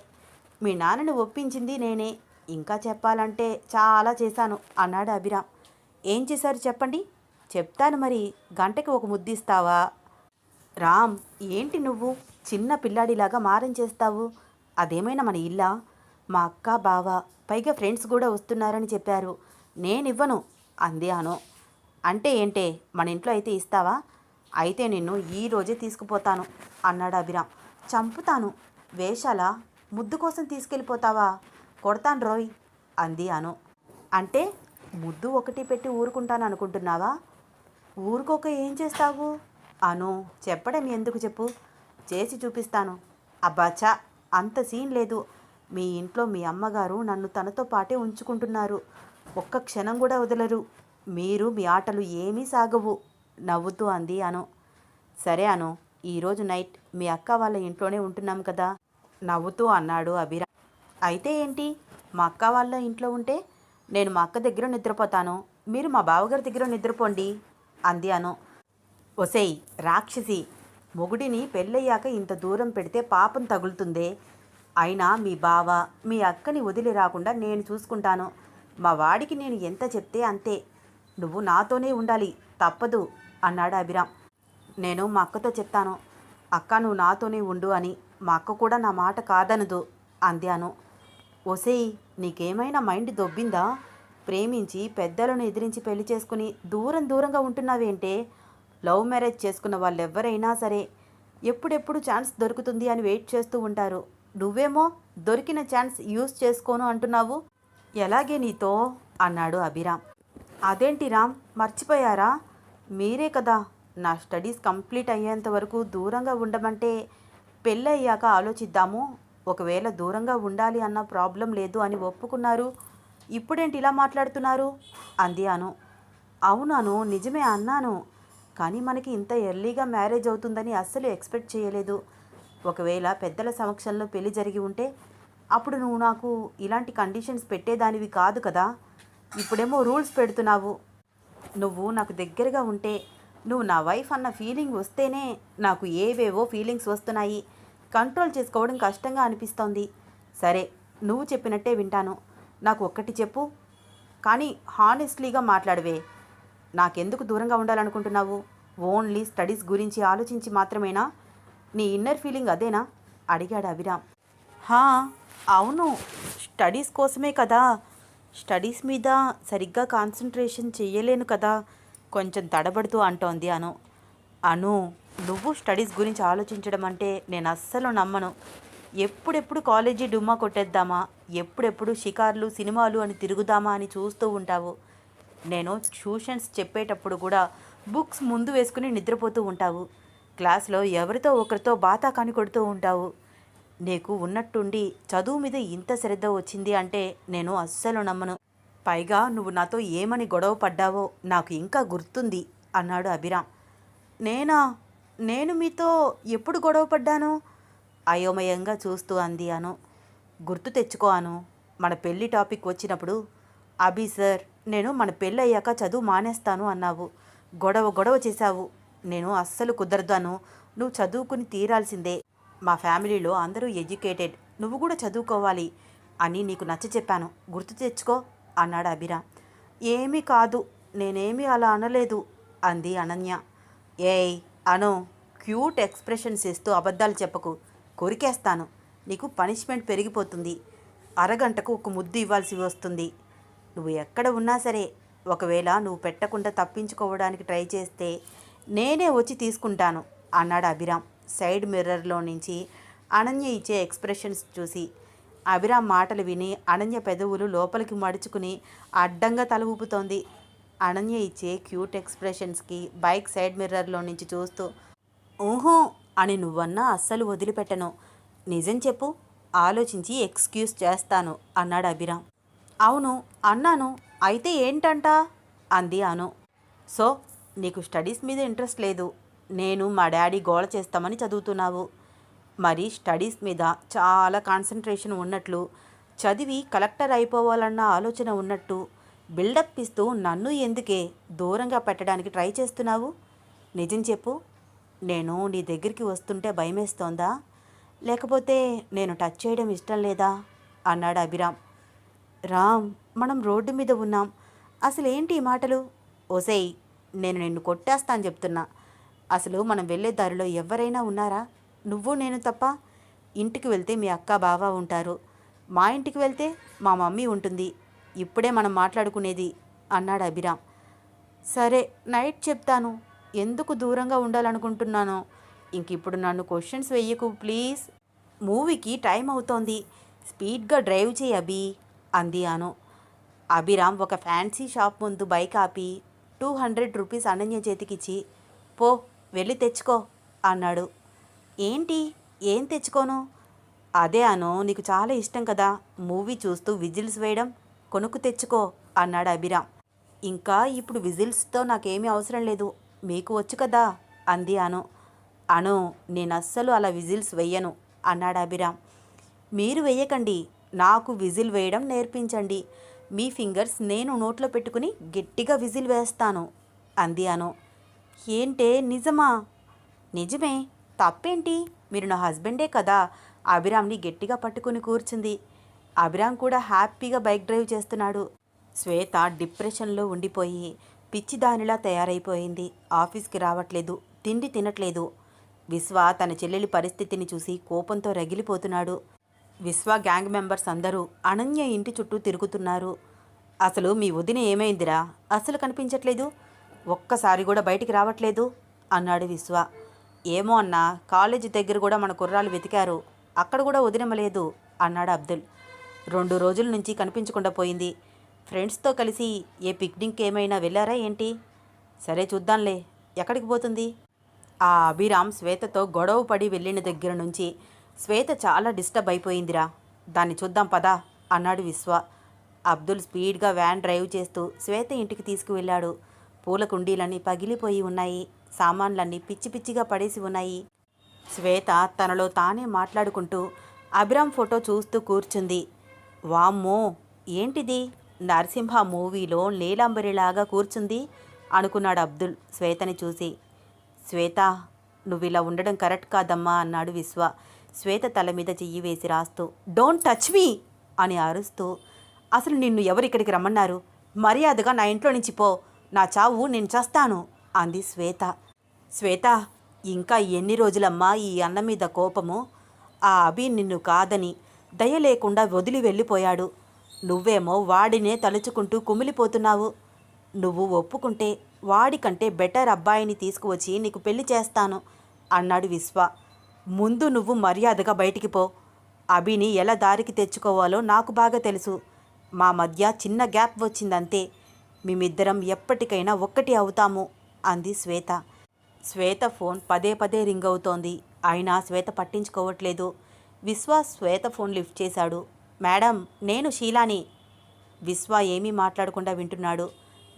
మీ నాన్నని ఒప్పించింది నేనే, ఇంకా చెప్పాలంటే చాలా చేశాను అన్నాడు అభిరామ్. ఏం చేశారు చెప్పండి. చెప్తాను మరి, గంటకి ఒక ముద్దిస్తావా? రామ్, ఏంటి నువ్వు చిన్న పిల్లాడిలాగా మారం చేస్తావు? అదేమైనా మన ఇల్లా? మా అక్క బావ పైగా ఫ్రెండ్స్ కూడా వస్తున్నారని చెప్పారు. నేనివ్వను అంది అను. అంటే ఏంటే, మన ఇంట్లో అయితే ఇస్తావా? అయితే నిన్ను ఈరోజే తీసుకుపోతాను అన్నాడు అభిరామ్. చంపుతాను. వేషాలా? ముద్దు కోసం తీసుకెళ్ళిపోతావా? కొడతాను రోయ్ అంది అను. అంటే ముద్దు ఒకటి పెట్టి ఊరుకుంటాను అనుకుంటున్నావా? ఊరుకోక ఏం చేస్తావు? అను. చెప్పడం ఎందుకు చెప్పు, చేసి చూపిస్తాను. అబ్బాచా, అంత సీన్ లేదు. మీ ఇంట్లో మీ అమ్మగారు నన్ను తనతో పాటే ఉంచుకుంటున్నారు. ఒక్క క్షణం కూడా వదలరు. మీరు మీ ఆటలు ఏమీ సాగవు నవ్వుతూ అంది అను. సరే అను, ఈరోజు నైట్ మీ అక్క వాళ్ళ ఇంట్లోనే ఉంటున్నాం కదా నవ్వుతూ అన్నాడు అభిరామ్. అయితే ఏంటి, మా అక్క వాళ్ళ ఇంట్లో ఉంటే నేను మా అక్క దగ్గర నిద్రపోతాను, మీరు మా బావగారి దగ్గర నిద్రపోండి అంది అను. ఒసేయ్ రాక్షసి, మొగుడిని పెళ్ళయ్యాక ఇంత దూరం పెడితే పాపం తగులుతుందే. అయినా మీ బావ మీ అక్కని వదిలి రాకుండా నేను చూసుకుంటాను. మా వాడికి నేను ఎంత చెప్తే అంతే. నువ్వు నాతోనే ఉండాలి, తప్పదు అన్నాడు అభిరామ్. నేను మా అక్కతో చెప్తాను, అక్క నువ్వు నాతోనే ఉండు అని. మా అక్క కూడా నా మాట కాదనదు అంది అను. ఒసేయ్, నీకేమైనా మైండ్ దొబ్బిందా? ప్రేమించి పెద్దలను ఎదిరించి పెళ్లి చేసుకుని దూరంగా ఉంటున్నావేంటే? లవ్ మ్యారేజ్ చేసుకున్న వాళ్ళెవ్వరైనా సరే ఎప్పుడెప్పుడు ఛాన్స్ దొరుకుతుంది అని వెయిట్ చేస్తూ ఉంటారు. నువ్వేమో దొరికిన ఛాన్స్ యూజ్ చేసుకోను అంటున్నావు. ఎలాగే నీతో అన్నాడు అభిరామ్. అదేంటి రామ్, మర్చిపోయారా? మీరే కదా నా స్టడీస్ కంప్లీట్ అయ్యేంత వరకు దూరంగా ఉండమంటే పెళ్ళయ్యాక ఆలోచిద్దాము, ఒకవేళ దూరంగా ఉండాలి అన్న ప్రాబ్లం లేదు అని ఒప్పుకున్నారు. ఇప్పుడేంటి ఇలా మాట్లాడుతున్నారు అంది అను. అవునాను, నిజమే అన్నాను. కానీ మనకి ఇంత ఎర్లీగా మ్యారేజ్ అవుతుందని అస్సలు ఎక్స్పెక్ట్ చేయలేదు. ఒకవేళ పెద్దల సమక్షంలో పెళ్లి జరిగి ఉంటే అప్పుడు నువ్వు నాకు ఇలాంటి కండిషన్స్ పెట్టేదానివి కాదు కదా. ఇప్పుడేమో రూల్స్ పెడుతున్నావు. నువ్వు నాకు దగ్గరగా ఉంటే, నువ్వు నా వైఫ్ అన్న ఫీలింగ్ వస్తేనే నాకు ఏవేవో ఫీలింగ్స్ వస్తున్నాయి. కంట్రోల్ చేసుకోవడం కష్టంగా అనిపిస్తోంది. సరే, నువ్వు చెప్పినట్టే వింటాను. నాకు ఒక్కటి చెప్పు, కానీ హానెస్ట్లీగా మాట్లాడవే. నాకెందుకు దూరంగా ఉండాలనుకుంటున్నావు? ఓన్లీ స్టడీస్ గురించి ఆలోచించి మాత్రమేనా? నీ ఇన్నర్ ఫీలింగ్ అదేనా అడిగాడు అభిరామ్. హా, అవును, స్టడీస్ కోసమే కదా. స్టడీస్ మీద సరిగ్గా కాన్సన్ట్రేషన్ చెయ్యలేను కదా కొంచెం తడబడుతూ అంటోంది అను. అను, నువ్వు స్టడీస్ గురించి ఆలోచించడం అంటే నేను అస్సలు నమ్మను. ఎప్పుడెప్పుడు కాలేజీ డుమ్మా కొట్టేద్దామా, ఎప్పుడెప్పుడు షికార్లు సినిమాలు అని తిరుగుదామా అని చూస్తూ ఉంటావు. నేను ట్యూషన్స్ చెప్పేటప్పుడు కూడా బుక్స్ ముందు వేసుకుని నిద్రపోతూ ఉంటావు. క్లాస్లో ఎవరితో ఒకరితో బాతాకాని కొడుతూ ఉంటావు. నీకు ఉన్నట్టుండి చదువు మీద ఇంత శ్రద్ధ వచ్చింది అంటే నేను అస్సలు నమ్మను. పైగా నువ్వు నాతో ఏమని గొడవ పడ్డావో నాకు ఇంకా గుర్తుంది అన్నాడు అభిరామ్. నేను మీతో ఎప్పుడు గొడవ పడ్డాను అయోమయంగా చూస్తూ అంది అను. గుర్తు తెచ్చుకో అను, మన పెళ్ళి టాపిక్ వచ్చినప్పుడు అభి సార్ నేను మన పెళ్ళి అయ్యాక చదువు మానేస్తాను అన్నావు. గొడవ చేశావు. నేను అస్సలు కుదరదాను, నువ్వు చదువుకుని తీరాల్సిందే. మా ఫ్యామిలీలో అందరూ ఎడ్యుకేటెడ్, నువ్వు కూడా చదువుకోవాలి అని నీకు నచ్చ చెప్పాను, గుర్తు తెచ్చుకో అన్నాడు అభిరామ్. ఏమీ కాదు, నేనేమీ అలా అనలేదు అంది అనన్య. ఏయ్ అను, క్యూట్ ఎక్స్ప్రెషన్స్ ఇస్తూ అబద్ధాలు చెప్పకు, కొరికేస్తాను. నీకు పనిష్మెంట్ పెరిగిపోతుంది. అరగంటకు ఒక ముద్దు ఇవ్వాల్సి వస్తుంది. నువ్వు ఎక్కడ ఉన్నా సరే, ఒకవేళ నువ్వు పెట్టకుండా తప్పించుకోవడానికి ట్రై చేస్తే నేనే వచ్చి తీసుకుంటాను అన్నాడు అభిరామ్ సైడ్ మిర్రర్లో నుంచి అనన్య ఇచ్చే ఎక్స్ప్రెషన్స్ చూసి. అభిరామ్ మాటలు విని అనన్య పెదవులు లోపలికి మడుచుకుని అడ్డంగా తల ఊపుతోంది. అనన్య ఇచ్చే క్యూట్ ఎక్స్ప్రెషన్స్కి బైక్ సైడ్ మిర్రర్లో నుంచి చూస్తూ, ఊహూ అని నువ్వన్నా అస్సలు వదిలిపెట్టను. నిజం చెప్పు, ఆలోచించి ఎక్స్క్యూజ్ చేస్తాను అన్నాడు అభిరామ్. అవును అన్నాను, అయితే ఏంటంట అంది అను. సో నీకు స్టడీస్ మీద ఇంట్రెస్ట్ లేదు, నేను మా డాడీ గోల చేస్తామని చదువుతున్నావు. మరి స్టడీస్ మీద చాలా కాన్సన్ట్రేషన్ ఉన్నట్లు, చదివి కలెక్టర్ అయిపోవాలన్న ఆలోచన ఉన్నట్టు బిల్డప్ ఇస్తూ నన్ను ఎందుకే దూరంగా పెట్టడానికి ట్రై చేస్తున్నావు? నిజం చెప్పు, నేను నీ దగ్గరికి వస్తుంటే భయమేస్తోందా, లేకపోతే నేను టచ్ చేయడం ఇష్టం లేదా అన్నాడు అభిరామ్. రామ్, మనం రోడ్డు మీద ఉన్నాం, అసలు ఏంటి ఈ మాటలు? ఓసేయ్, నేను నిన్ను కొట్టేస్తాను చెప్తున్నా. అసలు మనం వెళ్ళే దారిలో ఎవరైనా ఉన్నారా? నువ్వు నేను తప్ప. ఇంటికి వెళ్తే మీ అక్క బావ ఉంటారు, మా ఇంటికి వెళ్తే మా మమ్మీ ఉంటుంది. ఇప్పుడే మనం మాట్లాడుకునేది అన్నాడు అభిరామ్. సరే నైట్ చెప్తాను ఎందుకు దూరంగా ఉండాలనుకుంటున్నానో. ఇంకిప్పుడు నన్ను క్వశ్చన్స్ వెయ్యకు ప్లీజ్. మూవీకి టైం అవుతోంది, స్పీడ్గా డ్రైవ్ చేయి అభి అంది అను. అభిరామ్ ఒక ఫ్యాన్సీ షాప్ ముందు బైక్ ఆపి 200 రూపీస్ అనన్య చేతికిచ్చి, పో వెళ్ళి తెచ్చుకో అన్నాడు. ఏంటి, ఏం తెచ్చుకోను? అదే అను, నీకు చాలా ఇష్టం కదా మూవీ చూస్తూ విజిల్స్ వేయడం, కొనుక్కు తెచ్చుకో అన్నాడు అభిరామ్. ఇంకా ఇప్పుడు విజిల్స్తో నాకేమీ అవసరం లేదు, మీకు వచ్చు కదా అంది అను. అను, నేను అస్సలు అలా విజిల్స్ వెయ్యను అన్నాడు అభిరామ్. మీరు వెయ్యకండి, నాకు విజిల్ వేయడం నేర్పించండి. మీ ఫింగర్స్ నేను నోట్లో పెట్టుకుని గట్టిగా విజిల్ వేస్తాను అంది అను. ఏంటే, నిజమా? నిజమే, తప్పేంటి, మీరు నా హస్బెండే కదా. అభిరామ్ని గట్టిగా పట్టుకుని కూర్చుంది. అభిరామ్ కూడా హ్యాపీగా బైక్ డ్రైవ్ చేస్తున్నాడు. శ్వేత డిప్రెషన్లో ఉండిపోయి పిచ్చిదానిలా తయారైపోయింది. ఆఫీస్కి రావట్లేదు, తిండి తినట్లేదు. విశ్వ తన చెల్లెలి పరిస్థితిని చూసి కోపంతో రగిలిపోతున్నాడు. విశ్వ గ్యాంగ్ మెంబర్స్ అందరూ అనన్య ఇంటి చుట్టూ తిరుగుతున్నారు. అసలు మీ వదిన ఏమైందిరా, అసలు కనిపించట్లేదు, ఒక్కసారి కూడా బయటికి రావట్లేదు అన్నాడు విశ్వ. ఏమో అన్నా, కాలేజీ దగ్గర కూడా మన కుర్రాలు వెతికారు, అక్కడ కూడా వదినమలేదు అన్నాడు అబ్దుల్. 2 రోజుల నుంచి కనిపించకుండా పోయింది. ఫ్రెండ్స్తో కలిసి ఏ పిక్నిక్ ఏమైనా వెళ్ళారా ఏంటి? సరే చూద్దాంలే, ఎక్కడికి పోతుంది? ఆ అభిరామ్ శ్వేతతో గొడవ పడి వెళ్ళిన దగ్గర నుంచి శ్వేత చాలా డిస్టర్బ్ అయిపోయిందిరా, దాన్ని చూద్దాం పదా అన్నాడు విశ్వ. అబ్దుల్ స్పీడ్గా వ్యాన్ డ్రైవ్ చేస్తూ శ్వేత ఇంటికి తీసుకువెళ్ళాడు. పూల కుండీలన్నీ పగిలిపోయి ఉన్నాయి, సామాన్లన్నీ పిచ్చి పిచ్చిగా పడేసి ఉన్నాయి. శ్వేత తనలో తానే మాట్లాడుకుంటూ అభిరామ్ ఫోటో చూస్తూ కూర్చుంది. వామ్మో, ఏంటిది, నరసింహ మూవీలో నీలాంబరిలాగా కూర్చుంది అనుకున్నాడు అబ్దుల్ శ్వేతని చూసి. శ్వేత, నువ్వు ఇలా ఉండడం కరెక్ట్ కాదమ్మా అన్నాడు విశ్వ శ్వేత తల మీద చెయ్యి వేసి రాస్తూ. డోంట్ టచ్ మీ అని అరుస్తూ, అసలు నిన్ను ఎవరు ఇక్కడికి రమ్మన్నారు? మర్యాదగా నా ఇంట్లో నుంచి పో, నా చావు నేను చస్తాను అంది శ్వేత. శ్వేత, ఇంకా ఎన్ని రోజులమ్మా ఈ అన్న మీద కోపము? ఆ అభి నిన్ను కాదని దయ లేకుండా వదిలి వెళ్ళిపోయాడు, నువ్వేమో వాడినే తలుచుకుంటూ కుమిలిపోతున్నావు. నువ్వు ఒప్పుకుంటే వాడికంటే బెటర్ అబ్బాయిని తీసుకువచ్చి నీకు పెళ్లి చేస్తాను అన్నాడు విశ్వ. ముందు నువ్వు మర్యాదగా బయటికి పో, అభిని ఎలా దారికి తెచ్చుకోవాలో నాకు బాగా తెలుసు. మా మధ్య చిన్న గ్యాప్ వచ్చిందంతే, మేమిద్దరం ఎప్పటికైనా ఒక్కటి అవుతాము అంది శ్వేత. శ్వేత ఫోన్ పదే పదే రింగ్ అవుతోంది, అయినా శ్వేత పట్టించుకోవట్లేదు. విశ్వ శ్వేత ఫోన్ లిఫ్ట్ చేశాడు. మేడం, నేను షీలాని. విశ్వ ఏమీ మాట్లాడకుండా వింటున్నాడు.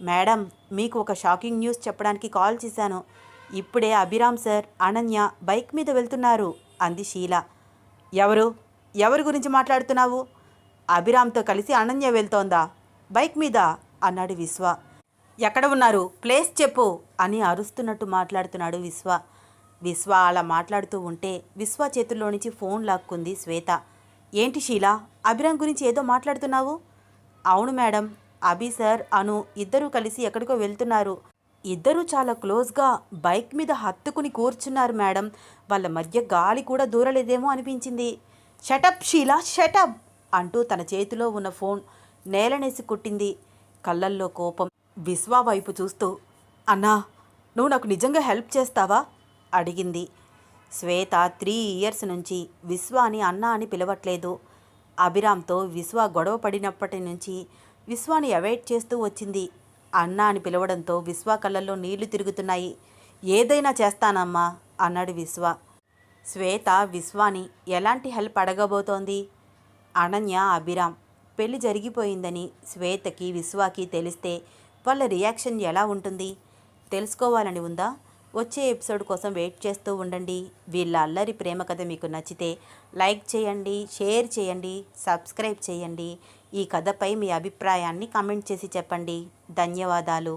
మేడం, మీకు ఒక షాకింగ్ న్యూస్ చెప్పడానికి కాల్ చేశాను. ఇప్పుడే అభిరామ్ సార్, అనన్య బైక్ మీద వెళ్తున్నారు అంది షీల. ఎవరి గురించి మాట్లాడుతున్నావు? అభిరామ్తో కలిసి అనన్య వెళ్తోందా బైక్ మీద అన్నాడు విశ్వ. ఎక్కడ ఉన్నారు, ప్లేస్ చెప్పు అని అరుస్తున్నట్టు మాట్లాడుతున్నాడు విశ్వ. విశ్వ అలా మాట్లాడుతూ ఉంటే విశ్వ చేతుల్లో నుంచి ఫోన్ లాక్కుంది శ్వేత. ఏంటి షీలా, అభిరామ్ గురించి ఏదో మాట్లాడుతున్నావు? అవును మేడం, అభి సార్, అను ఇద్దరూ కలిసి ఎక్కడికో వెళ్తున్నారు. ఇద్దరూ చాలా క్లోజ్గా బైక్ మీద హత్తుకుని కూర్చున్నారు మేడం. వాళ్ళ మధ్య గాలి కూడా దూరలేదేమో అనిపించింది. షటప్ షీలా, షటప్ అంటూ తన చేతిలో ఉన్న ఫోన్ నేలనేసి కుట్టింది. కళ్ళల్లో కోపం. విశ్వ వైపు చూస్తూ, అన్నా నువ్వు నాకు నిజంగా హెల్ప్ చేస్తావా అడిగింది. శ్వేత 3 ఇయర్స్ నుంచి విశ్వాని అన్న అని పిలవట్లేదు. అభిరామ్తో విశ్వ గొడవ పడినప్పటి నుంచి విశ్వాని అవాయిడ్ చేస్తూ వచ్చింది. అన్న అని పిలవడంతో విశ్వ కళ్ళల్లో నీళ్లు తిరుగుతున్నాయి. ఏదైనా చేస్తానమ్మా అన్నాడు విశ్వ. శ్వేత విశ్వాని ఎలాంటి హెల్ప్ అడగబోతోంది? అనన్య అభిరామ్ పెళ్లి జరిగిపోయిందని శ్వేతకి విశ్వాకి తెలిస్తే వాళ్ళ రియాక్షన్ ఎలా ఉంటుంది? తెలుసుకోవాలని ఉందా? వచ్చే ఎపిసోడ్ కోసం వెయిట్ చేస్తూ ఉండండి. వీళ్ళ అల్లరి ప్రేమ కథ మీకు నచ్చితే లైక్ చేయండి, షేర్ చేయండి, సబ్స్క్రైబ్ చేయండి. ఈ కథపై మీ అభిప్రాయాన్ని కామెంట్ చేసి చెప్పండి. ధన్యవాదాలు.